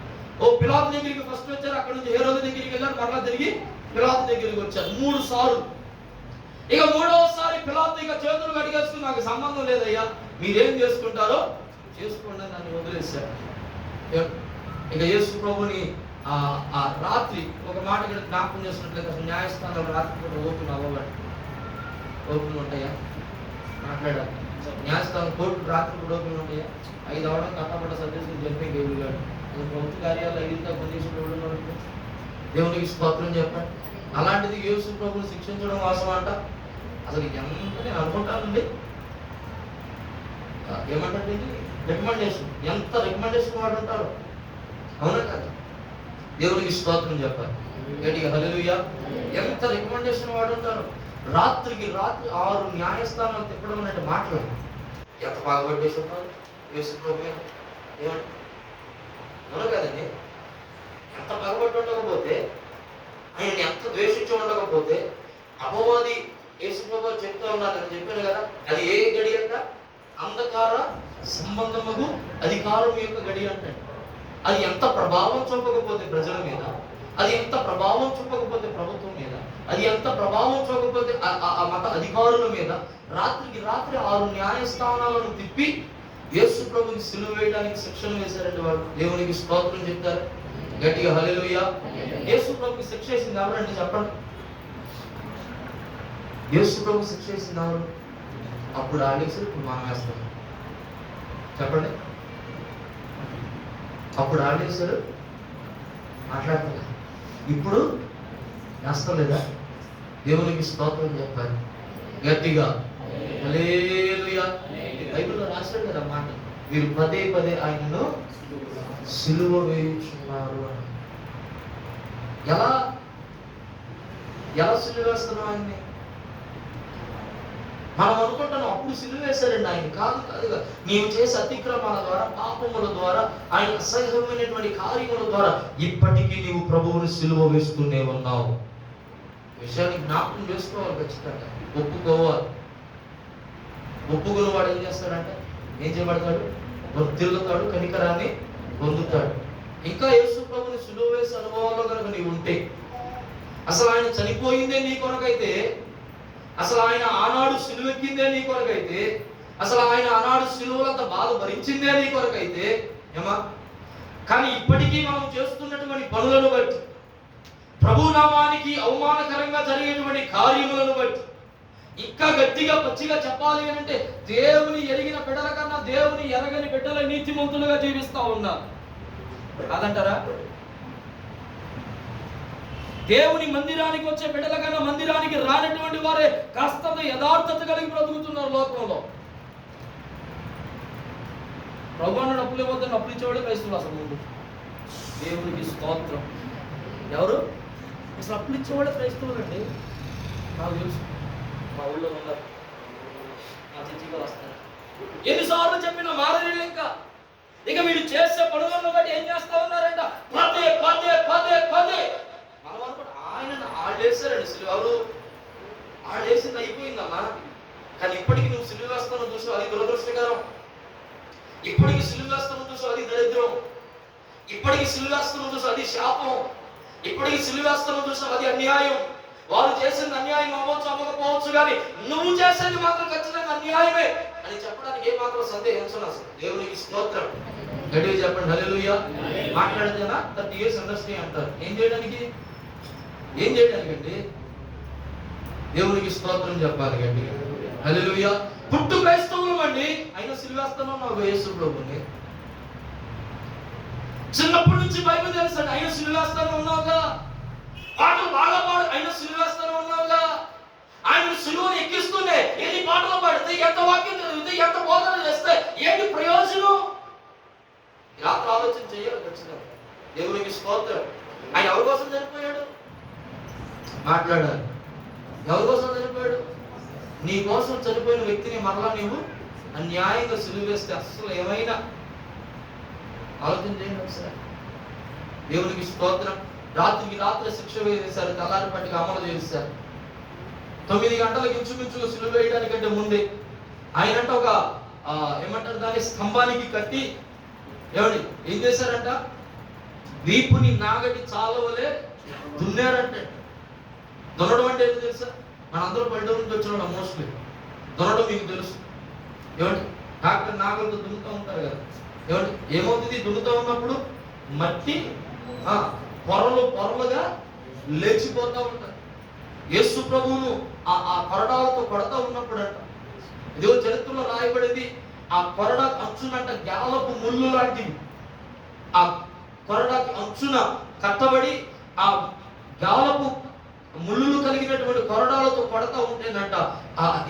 పిలాతు దగ్గరికి ఫస్ట్ వచ్చారు, అక్కడ నుంచి హేరోదు దగ్గరికి వెళ్ళారు, మరలా తిరిగి పిలాతు దగ్గరికి వచ్చారు 3 సార్లు. ఇక 3వసారి పిలాతు ఇక చేతులు కడిగేసుకుని, నాకు సంబంధం లేదయ్యా, మీరేం చేసుకుంటారో చేసుకోండి అని నన్ను వదిలేశారు. ఇక యేసు ప్రభుని ఆ రాత్రి ఒక మాట ఇక్కడ జ్ఞాపకం చేసినట్లయితే, అసలు న్యాయస్థానాలు రాత్రి కూడా ఓపెన్ అవ్వాలి, ఓపెన్ ఉంటాయా? మాట్లాడాలి. న్యాయస్థానం కోర్టు రాత్రి కూడా ఓపెన్ ఉంటాయా? 5 అవడం కట్టబడ్డ సదస్సులు జరిపే గేవుగాడు ప్రభుత్వ కార్యాలు 5 పొందేసి దేవునికి స్తోత్రం చెప్పండి. అలాంటిది యేసు ప్రభుని శిక్షించడం వాసం అంట. అసలు ఎంత నేను అనుకుంటానండి, ఏమంటే రికమెండేషన్, ఎంత రికమెండేషన్ వాడు ఉంటారు. అవునా కదా? దేవునికి స్తోత్రం చెప్పాలి. గట్టిగా హల్లెలూయా. ఎంత రికమెండేషన్ వాడుంటారు. రాత్రికి రాత్రి 6 న్యాయస్థానాలు తిప్పడం అంటే మాటలు. ఎంత బాగుపట్టేసి ఉన్నారు యేసు ప్రభు మీద. ఏమంటే అవును కదండి. ఎంత బాగుపట్టి ఉండకపోతే, ఆయన ఎంత ద్వేషించి ఉండకపోతే, అపవాది యేసు ప్రభు చెప్తా ఉన్నారు అని చెప్పాను కదా, అది ఏ గడి అంట? అంధకార సంబంధముకు అధికారం యొక్క గడి అంటే. అది ఎంత ప్రభావం చూపకపోతే ప్రజల మీద, అది ఎంత ప్రభావం చూపకపోతే ప్రభుత్వం మీద, అది ఎంత ప్రభావం చూపకపోతే ఆ మత అధికారుల మీద, రాత్రికి రాత్రి 6 న్యాయస్థానాలను తిప్పి యేసు ప్రభుని సిలువ వేయడానికి శిక్షణ వేశారండి వాళ్ళు. దేవునికి స్తోత్రం చెప్తారు. గట్టిగా హల్లెలూయా. యేసు ప్రభుకి శిక్ష వేసింది ఎవరండి చెప్పండి? యేసు ప్రభు శిక్ష వేసింది ఎవరు? అప్పుడు ఆడేసారు, ఇప్పుడు మనం వేస్తాం. చెప్పండి. అప్పుడు ఆడేసారు, మాట్లాడుతున్నారు. ఇప్పుడు వేస్తాం లేదా? దేవునికి స్తోత్రం చెప్పాలి గట్టిగా. హల్లెలూయా. బైబిల్లో రాశాడు కదా మాట, మీరు పదే పదే ఆయనను సిలువ వేయుచున్నారు అని. ఎలా సిలువ వేస్తున్నాం ఆయన్ని? మనం అనుకుంటున్నాం అప్పుడు సిలువ వేశారండి ఆయన. కాదు కాదుగా. నీవు చేసే అతిక్రమాల ద్వారా, పాపముల ద్వారా, ఆయన అసహ్యమైనటువంటి కార్యముల ద్వారా ఇప్పటికీ నీవు ప్రభువుని సిలువ వేస్తూనే ఉన్నావు. విషయాన్ని జ్ఞాపకం చేసుకోవాలి ఖచ్చితంగా. ఒప్పుకోవాలి. ఒప్పుకున్న వాడు ఏం చేస్తాడంటే, ఏం చేయబడతాడు? వర్ధిల్లుతాడు, కనికరాన్ని పొందుతాడు. ఇంకా యేసు ప్రభుని సిలువ వేసే అనుభవాల్లో కనుక నీవు ఉంటే, అసలు ఆయన చనిపోయిందే నీ కొరకైతే, అసలు ఆయన ఆనాడు సిలువెక్కిందే నీ కొరకైతే, అసలు ఆయన ఆనాడు సిలువలంత బాధ భరించిందే నీ కొరకైతే ఏమా. కానీ ఇప్పటికీ మనం చేస్తున్నటువంటి పనులను బట్టి, ప్రభు నామానికి అవమానకరంగా జరిగేటువంటి కార్యములను బట్టి, ఇంకా గట్టిగా పచ్చిగా చెప్పాలి అంటే, దేవుని ఎరిగిన బిడ్డల కన్నా దేవుని ఎరగని బిడ్డల నీతిమంతులుగా జీవిస్తా ఉన్నారు. కాదంటారా? దేవుని మందిరానికి వచ్చే బిడ్డల కన్నా మందిరానికి రానటువంటి వారే కాస్తంత యథార్థత కలిగి బ్రతుకుతున్నారు లోకంలో. ప్రభు అన్నాడు అప్పులు ఇవ్వద్దని అప్పులు ఇచ్చేవాడే క్రైస్తవులు అసలు ముందు. దేవునికి స్తోత్రం. ఎవరు అసలు అప్పులు ఇచ్చేవాడే క్రైస్తవులు అండి. నాకు తెలుసు, మా ఊళ్ళో ఉన్నారు, మా చర్చిగా వస్తారు. ఎన్నిసార్లు చెప్పినా మారలేదు. ఇక మీరు చేసే పనులను బట్టి ఏం చేస్తా ఉన్నారంట? పదే పదే పదే పదే మనం అనుకుంటా ఆయన ఆడేసారండి సిలువ. ఎవరు ఆడేసింది అయిపోయిందమ్మా. కానీ ఇప్పటికి నువ్వు సిలువ వేస్తాను చూసావు, అది దురదృష్టకరం. ఇప్పటికి సిలువ వేస్తాను చూసావు, అది దరిద్రం. ఇప్పటికి సిలువ వేస్తాను చూసావు, అది శాపం. ఇప్పటికి సిలువ వేస్తాను చూసావు, అది అన్యాయం. వారు చేసింది అన్యాయం అవ్వచ్చు, అవ్వకపోవచ్చు, కానీ నువ్వు చేసేది మాత్రం ఖచ్చితంగా అన్యాయమే అని చెప్పడానికి ఏమాత్రం సందేహం అసలు. దేవునికి స్తోత్రం. గట్టిగా చెప్పండి హల్లెలూయా. మాట్లాడితేనా 30 years ఇండస్ట్రీ అంటారు. ఏం చేయడానికి అండి? దేవునికి స్తోత్రం చెప్పాలి గట్టిగా హల్లెలూయా. పుట్టు క్రైస్తవులం అండి, అయినా సిలువేస్తున్నాం నాకు యేసు ప్రభుని. చిన్నప్పటి నుంచి బైబిల్ తెలుసు, అయినా సిలువేస్తానే ఉన్నావుగా. పాటలు బాగా పాడు, అయినా సిలువేస్తానే ఉన్నావుగా. ఆయన సిలువను ఎక్కిస్తూనే ఎన్ని పాటలు పాడితే, ఎంత వాక్యం చదివితే, ఎంత బోధన చేస్తే ఏంటి ప్రయోజనం? రాత్రి ఆలోచన చేయాలి ఖచ్చితంగా. దేవునికి స్తోత్రం. ఆయన ఎవరి కోసం చనిపోయాడు? మాట్లాడాలి. ఎవరి కోసం చనిపోయాడు? నీ కోసం చనిపోయిన వ్యక్తిని మరలా నీవు అన్యాయంగా సిలువ వేస్తే అసలు ఏమైనా ఆలోచన చేయండి ఒకసారి. దేవునికి స్తోత్రం. రాత్రికి రాత్రి శిక్ష వేసేశారు, తెల్లారి పట్టికి అమలు చేశారు. 9 గంటలకు ఇంచుమించుగా సిలువ వేయడానికంటే ముందే ఆయనంట ఒక ఏమంటారు దాన్ని, స్తంభానికి కట్టి ఏమండి ఏం చేశారంట? వీపుని నాగటి చాలవలే దున్నారంటే. దున్నడం అంటే ఏంటి తెలుసా? మనందరూ పల్లెటూరు నుంచి వచ్చిన మోస్ట్లీ దున్నడం మీకు తెలుసు. ఏమండి డాక్టర్ నాగలతో దున్నుతూ ఉంటారు కదా. ఏమండి ఏమవుతుంది? దున్నుతూ ఉన్నప్పుడు మట్టి పొరలుగా లేచిపోతూ ఉంటారు. యేసు ప్రభువును ఆ కొరడాలతో కొడతా ఉన్నప్పుడు అంట, ఇదిగో చరిత్రలో రాయబడింది, ఆ కొరడ అంచునంట గాలపు ముళ్ళు లాంటివి ఆ కొరడాకి అంచున కట్టబడి, ఆ గాలపు ముళ్ళు కలిగినటువంటి కొరడాలతో కొడతా ఉంటేనంట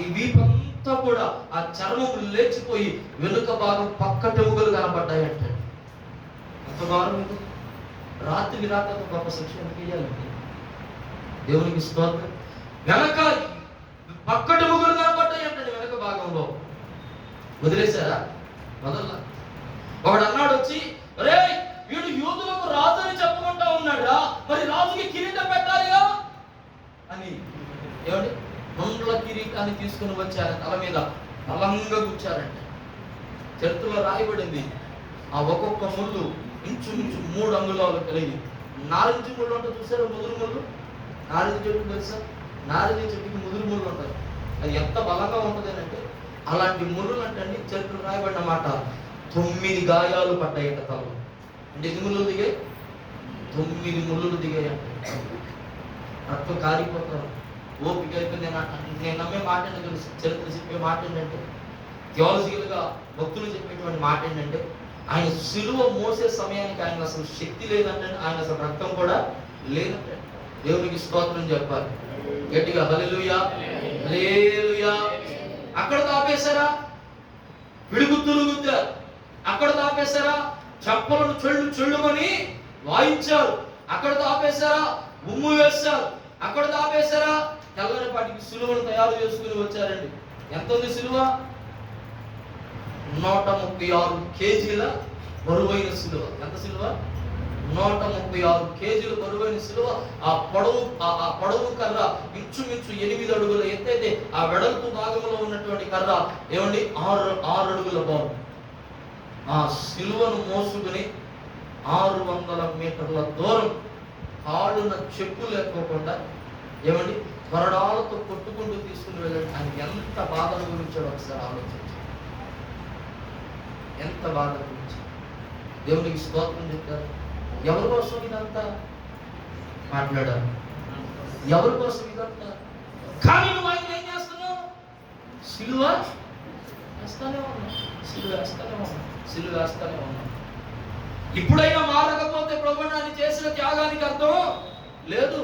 ఈ వీపంతా కూడా ఆ చర్మము లేచిపోయి వెనుక భాగం పక్కటెముకలు కనబడ్డాయంట. ఎంత భారం ఇది! రాత్రికి రాత్రి గొప్ప శిక్ష ఎందుకు వేయాలండి? దేవునికి స్తోత్రం. వెనక పక్కటి ముగ్గురు కనబడ్డాయి అంటండి వెనక భాగంలో. వదిలేశారా? వదల్లా. ఒకడు అన్నాడు వచ్చి, రే వీడు యూదులకు రాజు అని చెప్పుకుంటా ఉన్నాడా, మరి రాజుకి కిరీటం పెట్టాలిగా అని. ఏమండి? ముండ్ల కిరీటాన్ని తీసుకుని వచ్చారు, తల మీద బలంగా కూర్చారంట. చరిత్రలో రాయబడింది, ఆ ఒక్కొక్క ముళ్ళు ఇంచుమించు 3 అంగుళాలు కలిగి. నారింజ ముళ్ళు ఉంటుంది చూసారా, ముదురు ముళ్ళు. నారింజ చెట్టు తెలుసా? నారింజ చెట్టుకి ముదురు ముళ్ళు ఉంటాయి. అది ఎంత బలంగా ఉంటుంది అంటే అలాంటి ముళ్ళు అంటండి. చరిత్ర రాయబడిన మాట, 9 గాయాలు పడ్డాయంట తలలో. అంటే ఎన్ని ముళ్ళు దిగాయి? 9 ముళ్ళు దిగాయి అంటే. రక్తం కారిపోతారు. ఓపిక అయిపోయింది. నేను నమ్మే మాట ఏంటో తెలుసు, చరిత్ర చెప్పే మాట ఏంటంటే, థియాలజికల్గా భక్తులు చెప్పేటువంటి మాట ఏంటంటే, ఆయన సిలువ మోసే సమయానికి ఆయన అసలు శక్తి లేదంటే, ఆయన అసలు రక్తం కూడా లేదంటే. దేవునికి స్తోత్రం చెప్పాలి గట్టిగా, హల్లెలూయా హల్లెలూయా. అక్కడ ఆపేశారా? పిడుగుద్దులు గుద్దారు. అక్కడ ఆపేశారా? చెప్పలను చెళ్ళు చెళ్ళుమని వాయించారు. అక్కడ ఆపేశారా? ఉమ్ము వేశారు. అక్కడ ఆపేశారా? తెల్లనిపాటికి సిలువను తయారు చేసుకుని వచ్చారండి. ఎంత ఉంది సిలువ? 136 కేజీల బరువైన సిలువ. ఎంత సిలువ? 136 కేజీల బరువైన సిలువ. ఆ పొడవు కర్ర ఇంచుమించు 8 అడుగుల ఎత్తైతే, ఆ వెడల్పు భాగంలో ఉన్నటువంటి కర్ర ఏమండి 6 అడుగుల బాగు. ఆ సిలువను మోసుకుని 600 మీటర్ల దూరం కాళ్ళున్న చెప్పు లేకోకుండా ఏమండి కొరడాలతో కొట్టుకుంటూ తీసుకుని వెళ్ళండి. ఆయన ఎంత బాధ అనుభవించాడో ఒకసారి ఆలోచించి. ఎంత బాధ అనుభవించాడు. దేవునికి స్తోత్రం చెప్తారు. ఎవరి కోసం ఇదంతా మాట్లాడారు? ఎవరి కోసం ఇదంతా? కానీ నువ్వు ఆయన ఏం చేస్తున్నావు? సిలువ వేస్తానే ఉన్నావు, సిలువ వేస్తానే ఉన్నావు, సిలువ వేస్తానే ఉన్నావు. ఇప్పుడైనా మారకపోతే ప్రభువు ఆయన చేసిన త్యాగానికి అర్థం లేదు.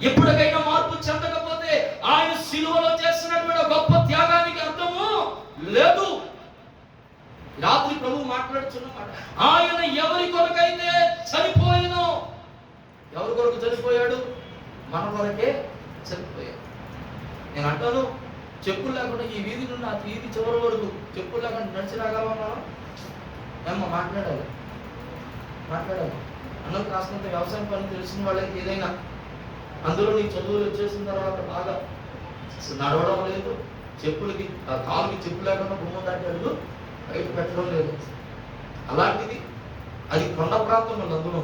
ఎప్పటికైనా మార్పు చెందకపోతే ఆయన సిలువలో చేసినటువంటి గొప్ప త్యాగానికి అర్థము లేదు. రాత్రి ప్రభు మాట్లాడుతున్నమాట, ఆయన ఎవరి కొరకైతే చనిపోయానో. ఎవరి కొరకు చనిపోయాడు? మన కొరకే చనిపోయాడు. నేను అంటాను, చెప్పులు లేకుండా ఈ వీధి నుండి ఆ వీధి చివరి వరకు చెప్పులు లేకుండా నడిచి రాగలమా? ఏమో మాట్లాడాలి. అన్నకు కాస్తంత వ్యవసాయం పని తెలిసిన వాళ్ళకి ఏదైనా, అందులో నీ చదువులు వచ్చేసిన తర్వాత బాగా నడవడం లేదు, చెప్పులకి కాలుకి చెప్పు లేకుండా గుమ్మం దాటి అడుగు బయట పెట్టడం లేదు. అలాంటిది అది కొండ ప్రాంతంలో, అందులో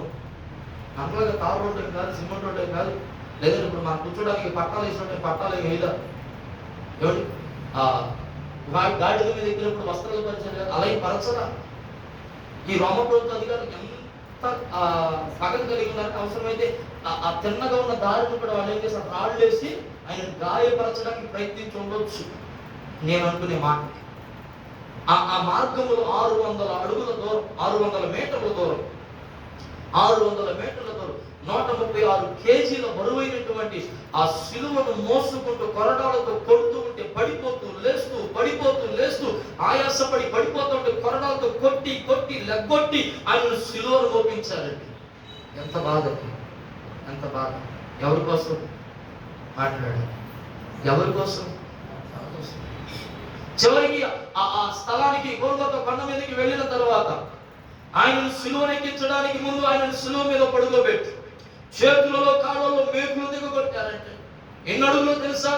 అంతలాగా తారు రోడ్డు కాదు, సిమెంట్ రోడ్డు కాదు. లేదంటే ఇప్పుడు మనం కూర్చోడానికి పట్టాలు వేసినట్టు పట్టాలు వేయదా? ఏమండి గాడిద మీద ఎక్కినప్పుడు వస్త్రాలు పరిచయం అలా పరచదా? ఈ రోమ ప్రభుత్వ అధికారులు ఎంత పగలు కలిగి ఉన్నారంటే, అవసరమైతే ఆ తిన్నగా ఉన్న దారిని కూడా వాళ్ళు ఏం చేస్తారు, రాళ్ళు వేసి ఆయన గాయపరచడానికి ప్రయత్నించి ఉండొచ్చు. నేను అనుకునే మాట, ఆ మార్గంలో 600 అడుగుల దూరం, 600 మీటర్ల దూరం, 600 మీటర్ల దూరం, 136 కేజీల బరువైనటువంటి ఆ సిలువను మోసుకుంటూ కొరడాలతో కొడుతూ ఉంటే పడిపోతూ లేస్తూ ఆయాసపడి పడిపోతుంటే కొరడాలతో కొట్టి లెగ్గొట్టి ఆయనను సిలువను మోపించారండి. ఎంత బాధ, ఎంత బాధ. ఎవరి కోసం మాట్లాడారు? ఎవరి కోసం? చివరికి ఆ స్థలానికి గొల్గొతా కొండ మీదకి వెళ్ళిన తర్వాత ఆయనను సిలువనెక్కించడానికి ముందు ఆయనను సిలువ మీద పడుకోబెట్టి చేతులలో కాళ్ళలో మేకులు దిగొట్టారంటే ఎన్ని అడుగులో తెలుసా?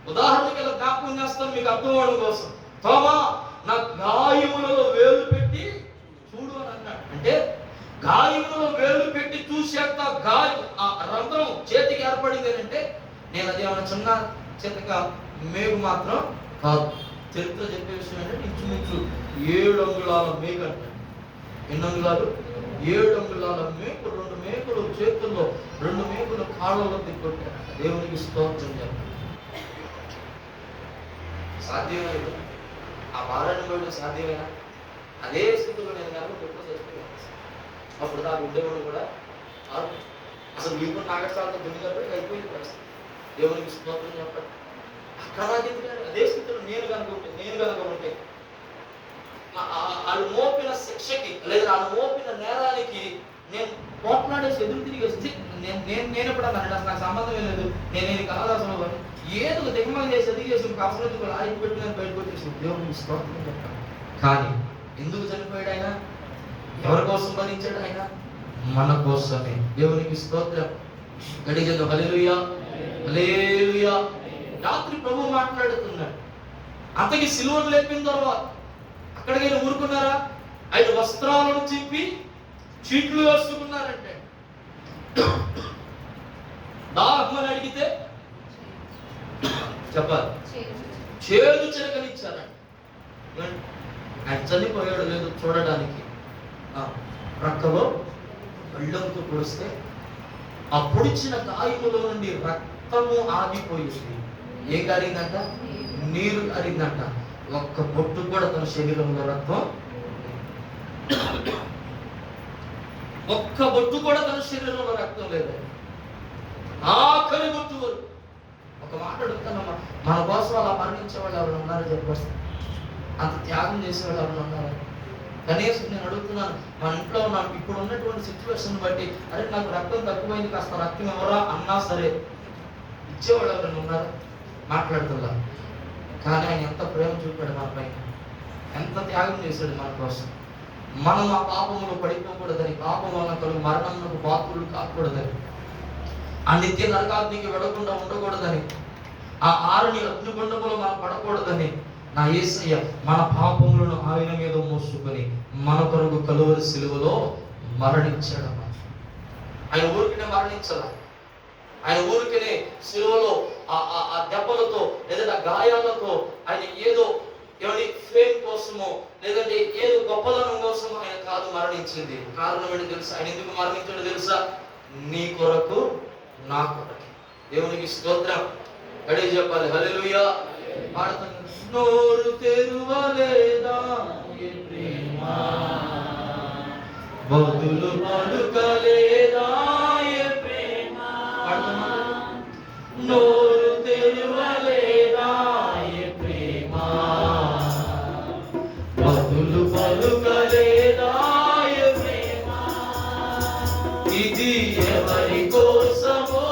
ఉదాహరణకి ఇలా జ్ఞాపకం చేస్తాను మీకు అర్థం అవడం కోసం. తోమా, నా గాయములలో వేలు పెట్టి చూడు అని అన్నాడు. అంటే గాయములలో వేలు పెట్టి చూసేంత ఆ రంధ్రం చేతికి ఏర్పడింది అంటే నేను అది ఏమైనా చిన్న చేతక మేకు మాత్రం కాదు. చరిత్ర చెప్పే విషయం ఏంటంటే ఇంచుమించు 7 అంగుళాల మేకు అంటాడు. ఎన్ని అంగుళాలు? 7 అంగుళాల మేకు, 2 మేకులు చేతుల్లో, 2 మేకులు కాళ్ళలో తిప్పొట్టాడు. దేవునికి స్తోత్రం చెప్పండి. సాధ్యమైన ఆ భారాన్ని పోయడం సాధ్యమేనా? అదే స్థితిలో నేను కనుక ఎప్పుడు చచ్చిపోయాను. అప్పుడు నా గుడ్డేవాడు కూడా అసలు వీపు నాగస్తాలతో దున్నినప్పుడు అయిపోయింది పరిస్థితి. దేవునికి స్తోత్రం చెప్పండి. అక్కడ అదే స్థితిలో నేను కనుక ఉంటే వాళ్ళు మోపిన శిక్షకి లేదా వాళ్ళు మోపిన నేరానికి నేను పోట్లాడేసి ఎదురు తిరిగేసి నేను ఎప్పుడన్నా అసలు నాకు సంబంధం లేదు, నేను కాదు అసలు ఏదో దిగమలు చేసి అది చేసి అవసరం ఆయన పెట్టిన బయటకు వచ్చేసి దేవుని స్తోత్రం చెప్తాను. కానీ ఎందుకు చనిపోయాడు ఆయన? ఎవరి కోసం భరించాడు ఆయన? మన కోసమే. దేవునికి స్తోత్రం. గడిగేదో హల్లెలూయా హల్లెలూయా. రాత్రి ప్రభు మాట్లాడుతున్నాడు. అంతకి సిలువను లేపిన తర్వాత అక్కడికి ఊరుకున్నారా? ఆయన వస్త్రాలను చింపి చీట్లు వేసుకున్నారంటే దాహమని అడిగితే చెప్పాలి చేదు చిరకనిచ్చారంట. ఆయన చనిపోయాడు లేదు చూడడానికి. రక్కలో అల్లంతో పొడిస్తే ఆ పొడిచిన గాయములో నుండి రక్తము ఆగిపోయింది. ఏం కారిందంట? నీరు కారిందంట. ఒక్క బొట్టు కూడా తన శరీరంలో రక్తం, ఒక్క బొట్టు కూడా తన శరీరంలో రక్తం లేదు. ఆఖరి బొట్టు వరకు. ఒక మాట అడుగుతానమ్మా, మన కోసం అలా మరణించే వాళ్ళు ఎవరు ఉన్నారో చెప్పచ్చు? అంత త్యాగం చేసేవాళ్ళు ఎవరు ఉన్నారు? కనీసం నేను అడుగుతున్నాను, మన ఇంట్లో ఉన్నాను, ఇప్పుడు ఉన్నటువంటి సిచ్యువేషన్ బట్టి అరే నాకు రక్తం తక్కువైంది కాస్త రక్తం ఎవరా అన్నా సరే ఇచ్చేవాళ్ళు ఎవరైనా ఉన్నారా? మాట్లాడుతున్నా. కానీ ఆయన ఎంత ప్రేమ చూపాడు మన పైన, ఎంత త్యాగం చేశాడు మన కోసం. మనం ఆ పాపములు పడిపోకూడదని, పాపం వల్ల కలుగు మరణములకు పాత్రులు కాకూడదని, ఆ నిత్య నరకాగ్నికి వెడకుండా ఉండకూడదని, ఆ ఆరుని అగ్నిగుండములో మనం పడకూడదని నా యేసయ్య మన పాపములను ఆయన మీద మోసుకొని మన కొరకు కలువరి సిలువలో మరణించాడు. ఆయన ఊరికనే మరణించాల. ఆయన ఊరికనే సిలువలో ఆ దెబ్బలతో లేదంటే ఆ గాయాలతో ఆయన ఏదో ఎవరి ఫేమ్ కోసమో లేదంటే ఏదో గొప్పదనం కోసమో ఆయన కాదు మరణించింది. కారణం ఏంటి తెలుసా? ఆయన ఎందుకు మరణించాడో తెలుసా? నీ కొరకు నా కొరకు. దేవునికి స్తోత్రం. గడి చెప్పాలి హల్లెలూయా. పాడుతున్నా. నోరు తెరువలేదా ప్రేమ, బదులు పలుకలేదా ప్రేమ. నోరు తెరువలేదా ప్రేమ, బదులు పలుకలేదా ప్రేమ. ఇది ఎవరి కోసమో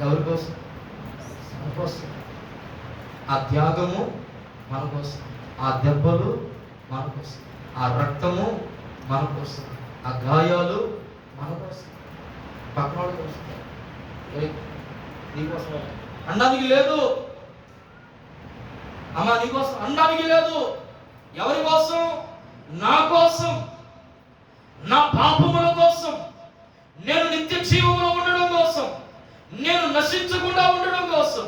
ఎవరి కోసం? మన కోసం. ఆ త్యాగము మన కోసం, ఆ దెబ్బలు మన కోసం, ఆ రక్తము మన కోసం, ఆ గాయాలు మన కోసం, పక్కన వాళ్ళ కోసం, నీ కోసం అనడానికి లేదు. అమ్మా నీకోసం అనడానికి లేదు. ఎవరి కోసం? నా కోసం, నా పాపముల కోసం, నేను నిత్య జీవంలో ఉండడం కోసం, నేను నశించకుండా ఉండడం కోసం,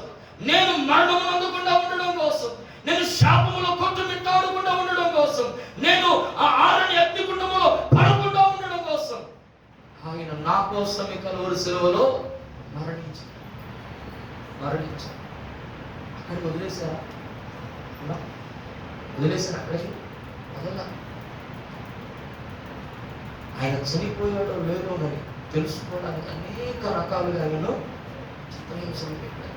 నేను మరణం అందకుండా ఉండడం కోసం, నేను శాపములో కొట్టుమిట్టాడకుండా ఉండడం కోసం, నేను ఆ ఆరని అగ్నిగుండములో పడకుండా ఉండడం కోసం ఆయన నా కోసమే కలువరి శిలువలో మరణించారు. అక్కడికి వదిలేశారా? వదిలేశారు అక్కడికి వదల. ఆయన చనిపోయాడో లేదో అని తెలుసుకోవడానికి అనేక రకాలుగా ఆయనను చిత్రహింసలు పెట్టారు.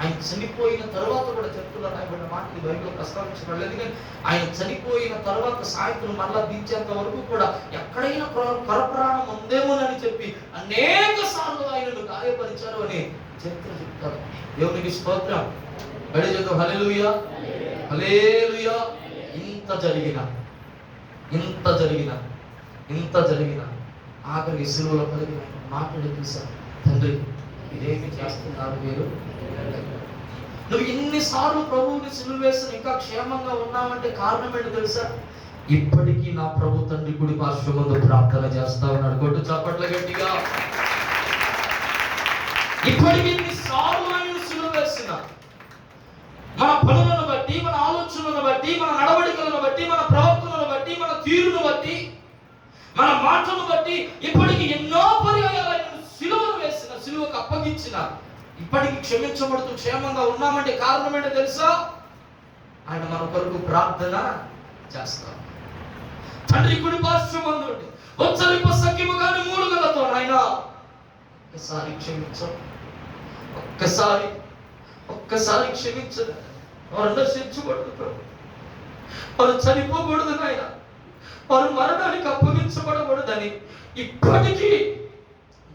ఆయన చనిపోయిన తర్వాత కూడా చెప్తున్నారు, ఆయన మాటలు బైబిల్లో ప్రస్తావించబడలేదు, కానీ ఆయన చనిపోయిన తర్వాత సాయంత్రం మళ్ళా దించేంత వరకు కూడా ఎక్కడైనా పరప్రాణం ఉందేమోనని చెప్పి అనేక సార్లు ఆయనను గాయపరిచారు అని చరిత్ర చెప్తారు. దేవునికి స్తోత్రం. బడిజేద్దాం హల్లెలూయా, హల్లెలూయా. ఇంత జరిగిన ఆఖరికి సిలువలో కలిగిన మాటలు చూశారు, తండ్రి ఇదేమి చేస్తున్నారు మీరు? నువ్వు ఎన్నిసార్లు ప్రభువుని సిలువ వేసిన ఇంకా క్షేమంగా ఉన్నామంటే కారణం ఏంటో తెలుసా? ఇప్పటికీ నా ప్రభు తండ్రి కుడి పార్శ్వమందు ప్రార్థన చేస్తా ఉన్నాడు. కొట్టు చప్పట్ల గట్టిగా. ఇప్పటికీ ఎన్నిసార్లు ఆయన సిలువ వేసిన మన పనులను బట్టి, మన ఆలోచనలను బట్టి, మన నడవడికలను బట్టి, మన ప్రవర్తనను బట్టి, మన తీరును బట్టి, మన మాటను బట్టి ఇప్పటికీ ఎన్నో పర్యాయాలు సిలువను వేసిన, సిలువకు అప్పగించిన, ఇప్పటికీ క్షమించబడుతూ క్షేమంగా ఉన్నామంటే కారణం ఏంటో తెలుసా? ఆయన మన కొరకు ప్రార్థన చేస్తాం. తండ్రి కుడి పార్శ్వమందు ఉచ్చరింప సఖ్యము గాని మూలుగలతో ఆయన ఒక్కసారి క్షమించం, ఒక్కసారి క్షమించదు. వారు నశించబడుతారు, వారు చనిపోకూడదు నాయన, వారు మరణానికి అప్పగించబడకూడదని ఇప్పటికీ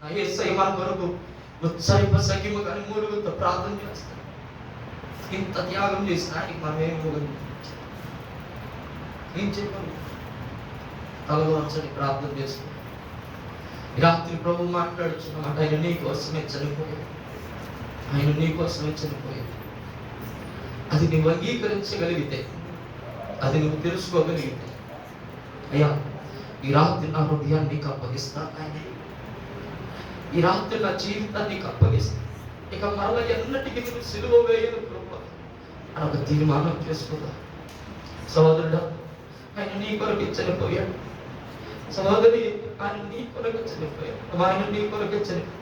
నా యేసయ్య మన కొరకు ఉచ్చరింప సఖ్యము గాని మూలుగులతో ప్రార్థన చేస్తాం. ఇంత త్యాగం చేసిన ఆయనకి మనం ఏం చెప్పాలి? తలలో వచ్చని ప్రార్థన చేసుకుంటాం. రాత్రి ప్రభు మాట్లాడుచున్నమాట, ఆయన నీ కోసమే చనిపోయాడు, అది నువ్వు అంగీకరించగలిగితే, అది నువ్వు తెలుసుకోగలిగితే, అయ్యా ఈ రాత్రి నా హృదయాన్ని నీకు అప్పగిస్తాను, ఆయన ఈ రాత్రి నా జీవితాన్ని నీకు అప్పగిస్తాను, ఇక మరలా ఎన్నటికీ నేను సిలువ వేయను ప్రభు అని ఒక తీర్మానం చేసుకుంటా. సహోదరుడా, ఆయన నీ కొరకు చనిపోయాడు. సహోదరి, ఆయన నీ కొరకు చనిపోయాడు. ఆయన నీ కొరకు చనిపోయాడు.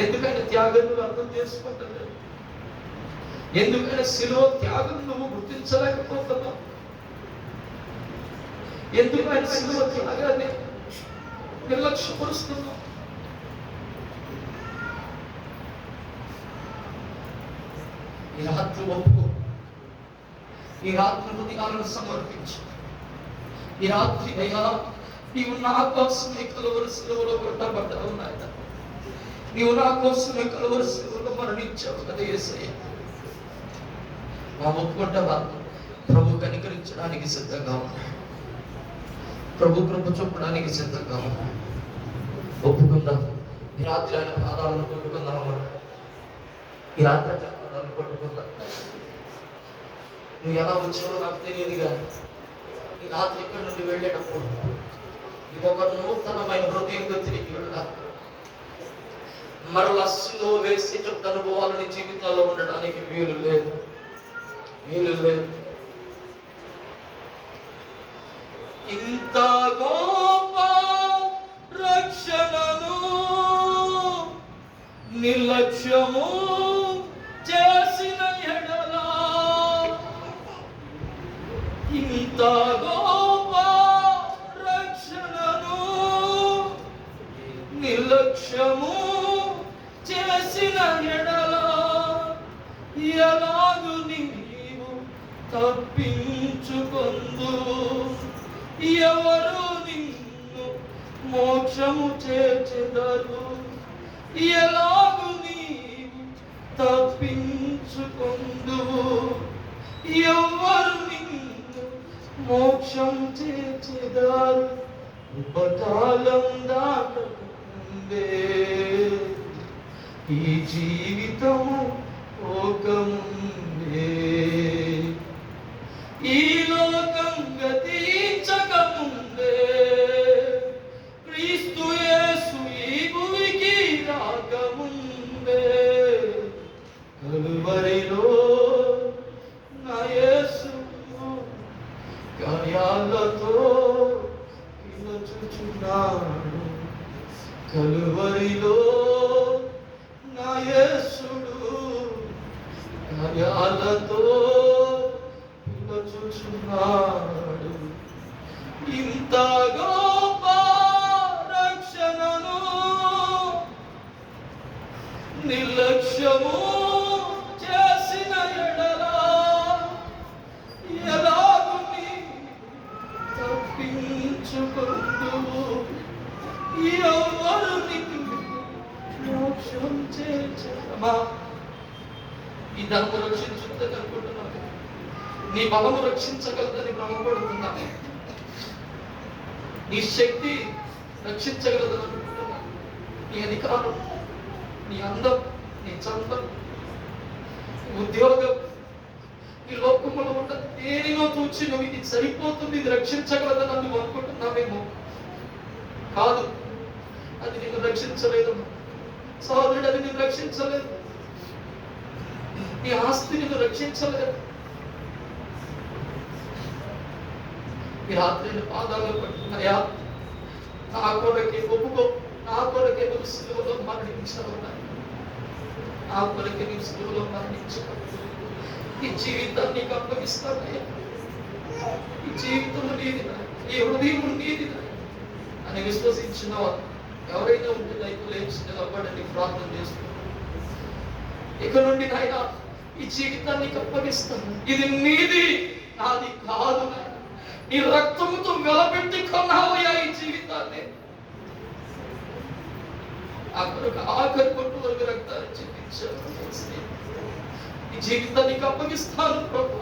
ఎందుకైనా త్యాగం నువ్వు అర్థం చేసుకుంటున్నావు? ఎందుకైనా శిలువ త్యాగం నువ్వు గుర్తించలేకపోతున్నావు? ఎందుకైనా శిలువ త్యాగాన్ని నిర్లక్ష్యపరుస్తున్నావు? ఈ రాత్రి ఒప్పుకో, ఈ రాత్రి హృదయాలను సమర్పించు. ఈ రాత్రి అయ్యా నీవు నా కోసమే కలువరి శిలువలో కొట్టబడ్డావు నాయన, నీవు నా కోసమే కలువరి శిలువలో మరణించావు కదా యేసయ్య. మా ఒప్పుకుంటావా? ప్రభు కనికరించడానికి సిద్ధంగా ఉన్నాడు, ప్రభు కృప చూపడానికి సిద్ధంగా ఉన్నాడు. ఒప్పుకుందాం. ఈ రాత్రి ఆయన పాదాలను కొట్టుకుందామా? ఈ రాత్రి పాదాలను కొట్టుకుందాం. నువ్వు ఎలా వచ్చావో నాకు తెలియదు, కానీ ఈ రాత్రి ఇక్కడి నుండి వెళ్ళేటప్పుడు ఒక నూతనమైన హృదయంతో తిరిగి వెళ్ళాలి. మరలా సిలువ వేసేటప్పుడు అనుభవాలని జీవితాల్లో ఉండడానికి వీలు లేదు. ఇంత గొప్ప రక్షణను నిర్లక్ష్యము చేసిన ఎడలా, ఇంత గొప్ప రక్షణను నిర్లక్ష్యము చేసిన ఎడలా ఎలాగు నీవు తప్పించుకొందు, ఎవరు నిన్ను మోక్షము చేర్చెదరు, ఎలాగు నీవు తప్పించుకొందు, ఎవరు నిన్ను మోక్షం చేర్చెదరు. ఉపకాలం దాటకుందే ఈ జీవితము పోకముందే, కార్యాలతో పిలుచుచున్నాడు. ఇంత గొప్ప రక్షణను నిర్లక్ష్యము చేసిన ఎడల ఎలాగు తప్పించుకుందువు? ఎవరు నీకు మోక్షం చేర్చమా? ఈ ధర్మ రక్షించుందని అనుకుంటున్నాను. నీ బలము రక్షించగలదని భ్రమపడుతున్నాను. నీ శక్తి రక్షించగలదని అనుకుంటున్నాను. నీ అధికారం, నీ అందం, నీ చందం, ఉద్యోగం, ఈ లోకంలో ఉన్న దేనిలో చూచి నువ్వు ఇది సరిపోతుంది, ఇది రక్షించగలదని నువ్వు అనుకుంటున్నావేమో. కాదు, అది నిన్ను రక్షించలేదు సహోదరుడు. అది నిన్ను రక్షించలేదు. నీ ఆస్తి నిన్ను రక్షించలేదు. ఈ రాత్రి పాదాలు పట్టుకున్నాయా? నా కొరకే ఒప్పుకో. నా కొరకే నువ్వు సిలువలో మరణించావు. నా కొరకే నువ్వు సిలువలో మరణించావు. ఈ జీవితాన్ని నీకు అప్పగిస్తానయ్యా. ఈ జీవితం నీది, ఈ హృదయం నీది అని విశ్వసించిన ఎవరైనా ఉంటే దైవం లేచి నిలబడండి, ప్రార్థన చేస్తూ. ఇక నుండి నాయన ఈ జీవితాన్ని నీకు అప్పగిస్తాను. ఇది నీది, నాది కాదు. నీ రక్తముతో వెలబెట్టి కొన్నావయ్యా ఈ జీవితాన్ని. ఆఖరి కొట్టు వరకు రక్తాన్ని చెప్పించాను. ఈ జీవితాన్ని అప్పగిస్తాను ప్రభు.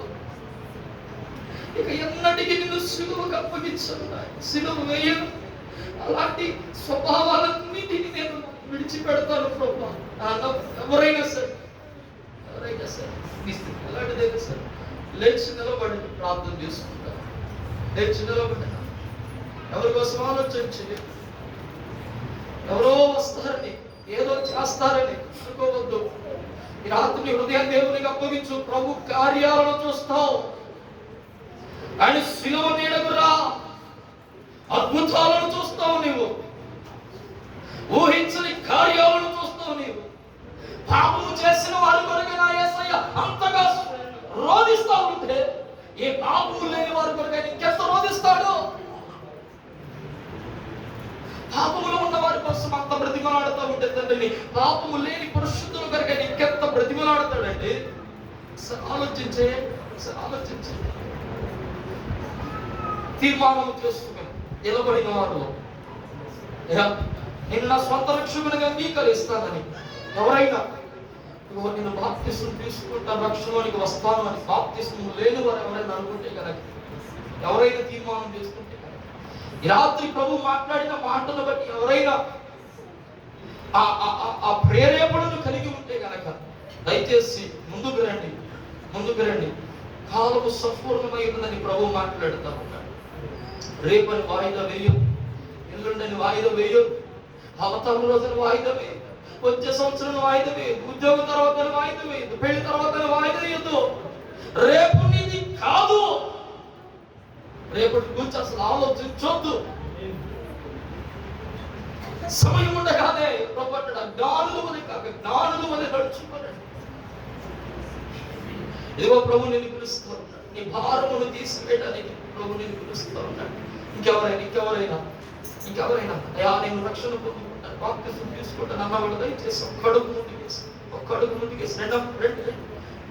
ఇక ఎన్నటికి నిన్ను సిలువకు అప్పగించను. సిలువ వేయను. అలాంటి స్వభావాలన్నిటిని నేను విడిచిపెడతాను ప్రభు. ఎవరైనా సరే మీ స్థితి ఎలాంటిదైనా సరే లేచి నిలబడి ప్రార్థన చేసుకుంటాను. లేచి నిలబడి ఎవరి కోసం ఆలోచన చేయలేదు. ఎవరో వస్తారని, ఏదో చేస్తారని అనుకోవద్దు. ఈ రాత్రి హృదయాన్ని దేవునికి అప్పగించు. ప్రభు కార్యాలను చూస్తావు. ఆయన శిలువ నీడకు రా. అద్భుతాలను చూస్తావు నీవు. ఊహించని కార్యాలను చూస్తావు నీవు. పాపము చేసిన వారి కొరకు నా యేసయ్య అంతగా రోధిస్తా ఉంటే ఏ పాపము లేని వారి కొరకు ఇంకెంత రోధిస్తాడు? పాపములో ఉన్న వారి కోసం అంత బ్రతిమలాడుతూ ఉంటే తండ్రిని, పాపము లేని పరిశుద్ధుల కొరకు ఇంకెంత బ్రతిమలాడతాడండి. ఆలోచించే తీర్మానం చేసుకుని నిలబడిన వారు నేను నా స్వంత రక్షకునిగా అంగీకరిస్తానని ఎవరైనా నేను బాప్తిస్మం తీసుకుంటాను, రక్షణలోనికి వస్తాను అని బాప్తిస్మం లేని వారు ఎవరైనా అనుకుంటే కనుక, ఎవరైనా తీర్మానం చేసుకుంటే కనుక, ఈ రాత్రి ప్రభు మాట్లాడిన మాటను బట్టి ఎవరైనా ఆ ప్రేరేపణను కలిగి ఉంటే కనుక దయచేసి ముందుకు రండి. కాలము సంపూర్ణమైందని ప్రభు మాట్లాడుతూ ఉన్నాడు. రేపని వాయిదా వేయు, ఎల్లుండని వాయిదా వేయు, అవతారం రోజున వాయిదా వేయు, వచ్చే సంవత్సరం వాయిదా వేయదు, ఉద్యోగం తర్వాత వాయిదా వేయదు, పెళ్లి తర్వాత వాయిదా వేయద్దు. రేపు నీది కాదు. రేపటి గురించి అసలు ఆలోచించొద్దు. సమయం ఉండగానే జ్ఞానులు వలె నడుచుకోనండి. ఇదిగో ప్రభు నిన్ను పిలుస్తూ ఉన్నాడు. నీ భారమును తీసివేయడానికి ప్రభు నిన్ను పిలుస్తూ ఉన్నాడు. ఇంకెవరైనా అయ్యా నేను రక్షణ పొందుకుంటాను, బాప్తిస్మం తీసుకుంటాను అన్నవాళ్ళు దయచేసి ఒక్క అడుగు ముందుకేసి రెండు.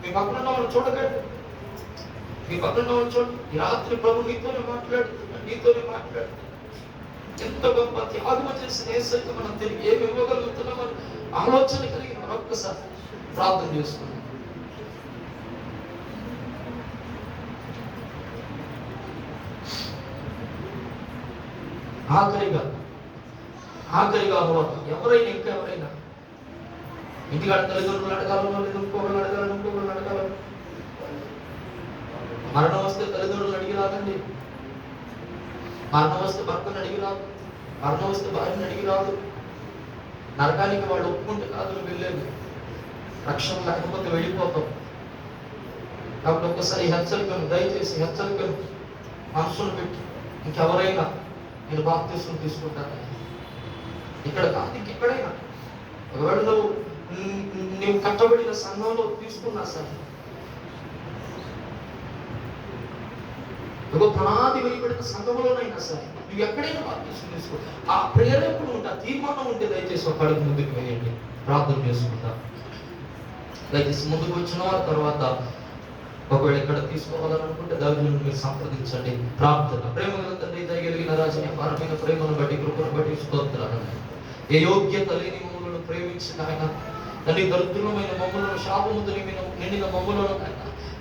మీ పక్కన వాళ్ళు చూడకండి. మీ పక్కన వాళ్ళు చూడండి. ఈ రాత్రి ప్రభు నీతోనే మాట్లాడు. ఎంత గొప్ప త్యాగం చేసిన యేసయ్యకు మనం తిరిగి ఏమి ఇవ్వగలుగుతున్నామని ఆలోచన కలిగిన మరొక్కసారి ప్రార్థన చేసుకున్నాం. ఆఖరిగా ఎవరైనా ఇంటికాడ తల్లిదండ్రులు అడగాలనో లేదు ఇంకొకరు అడగాలను. మరణం వస్తే తల్లిదండ్రులు అడిగి రాదండి. మరణం వస్తే భర్తను అడిగి రాదు. మరణం వస్తే భార్యను అడిగి రాదు. నరకానికి వాడు ఒప్పుకుంటే కాదు నువ్వు వెళ్ళేది. రక్షణ లేకపోతే వెళ్ళిపోతాం. కాబట్టి ఒక్కసారి దయచేసి హెచ్చరికను మనసును పెట్టి ఇంకెవరైనా నేను బాప్తిస్మం తీసుకుంటాను. ఇక్కడ కాదు, ఇంకెక్కడైనా ఒకవేళ నువ్వు కట్టబడిన సంఘంలో తీసుకున్నా సరే, ఒక పునాది వేయబడిన సంఘములోనైనా సరే నువ్వు ఎక్కడైనా బాప్తిసం తీసుకో. ఆ ప్రేరేపణ ఉంటే, ఆ తీర్మానం ఉంటే దయచేసి ఒక అడుగు ముందుకు వేయండి. ప్రార్థన చేసుకుంటా. దయచేసి ముందుకు వచ్చిన వారి తర్వాత ఒకవేళ ఎక్కడ తీసుకోవాలని అనుకుంటే దైవజనులను మీరు సంప్రదించండి. ప్రార్థన. ప్రేమ గల తండ్రి, దయగలిగిన రాజు, నీ అపారమైన ప్రేమను బట్టి, కృపను బట్టి స్తోత్రాలు. ఏ యోగ్యత లేని మమ్మలను ప్రేమించిన ఆయన తండ్రి, దరిద్రమైన మమ్మలను, శాపముతో నిండిన మమ్మలను,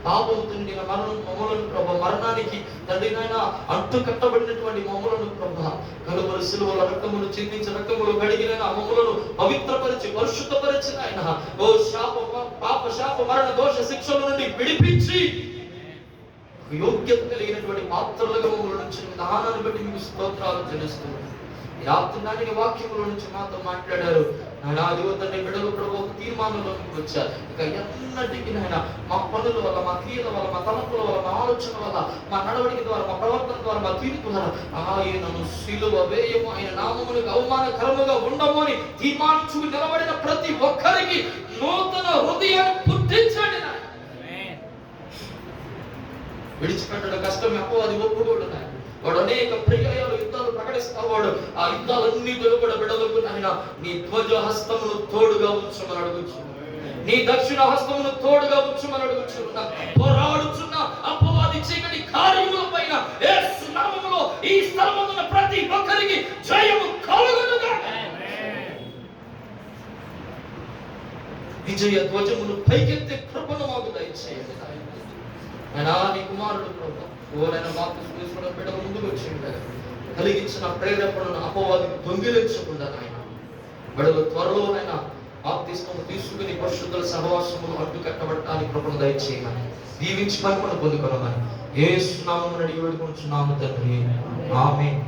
పాపముతో నిండిన మమ్మలను ప్రభా, మరణానికి తండ్రి నాయన అంటు కట్టబడినటువంటి మమ్మలను ప్రభా, కలువరి సిలువల రక్తమును చిందించి రక్తములు కడిగిన మమ్మలను పవిత్రపరిచి పరిశుద్ధపరిచిన ఆయన ఓ పాప శాప మరణ దోష శిక్షల నుండి విడిపించి యోగ్యత కలిగినటువంటి పాత్రలుగా మమ్మల్ని నుంచి దానాన్ని బట్టి మీకు స్తోత్రాలు చెల్లిస్తున్నాను. ఈ రాత్రి నాని వాక్యముల నుంచి మాతో మాట్లాడారు. నాయన అదిగో తండ్రి, బిడ్డలు ప్రభు ఒక తీర్మానంలోకి వచ్చారు. ఇక ఎన్నటికీ నాయన మా పనుల వల్ల, మా క్రియల వల్ల, మా తలంపుల వల్ల, మా ఆలోచన వల్ల, మా నడవడిక ద్వారా, మా ప్రవర్తన ద్వారా, మా తీర్పు ద్వారా ఆయనను సిలువ వేయము, ఆయన నామమునకు అవమానకరముగా ఉండము అని తీర్మానించు నిలబడిన ప్రతి ఒక్కరికి నూతన హృదయాన్ని పుట్టించండి. విడిచిపెట్టడం కష్టమే, అపవాది ఒప్పుకోడు. వాడు అనేక పర్యాయాలు యుద్ధాలు ప్రకటిస్తావాడు. ఆ యుద్ధాలన్నిటిలో కూడా బిడ్డలకు నాయన నీ ధ్వజ హస్తమును తోడుగా ఉంచమని అడుగుచు, నీ దక్షిణ హస్తమును తోడుగా ఉంచమని అడుగుచున్నా. పోరాడుచున్న అపవాది చీకటి కార్యముల పైన యేసు నామములో ఈ స్థలమున ప్రతి ఒక్కరికి జయము కలుగునుగా. విజయ ధ్వజమును పైకెత్తే కృపను మాకు దయచేయండి. ఆయన నీ కుమారుడు ప్రభు ఓరైనా బాప్తిసం తీసుకోవడం బిడ్డలు ముందుకు వచ్చి కలిగించిన ప్రేరేపణను అపవాది దొంగిలించకుండా ఆయన బిడ్డలు త్వరలోనైనా బాప్తిసం తీసుకుని పరిశుద్ధుల సహవాసములు అడ్డు కట్టబడటానికి కృపను దయచేయమని దీవించి మహిమను పొందుకొనమని యేసు నామమున అడిగి వేడుకొనుచున్నాము తండ్రి. ఆమేన్.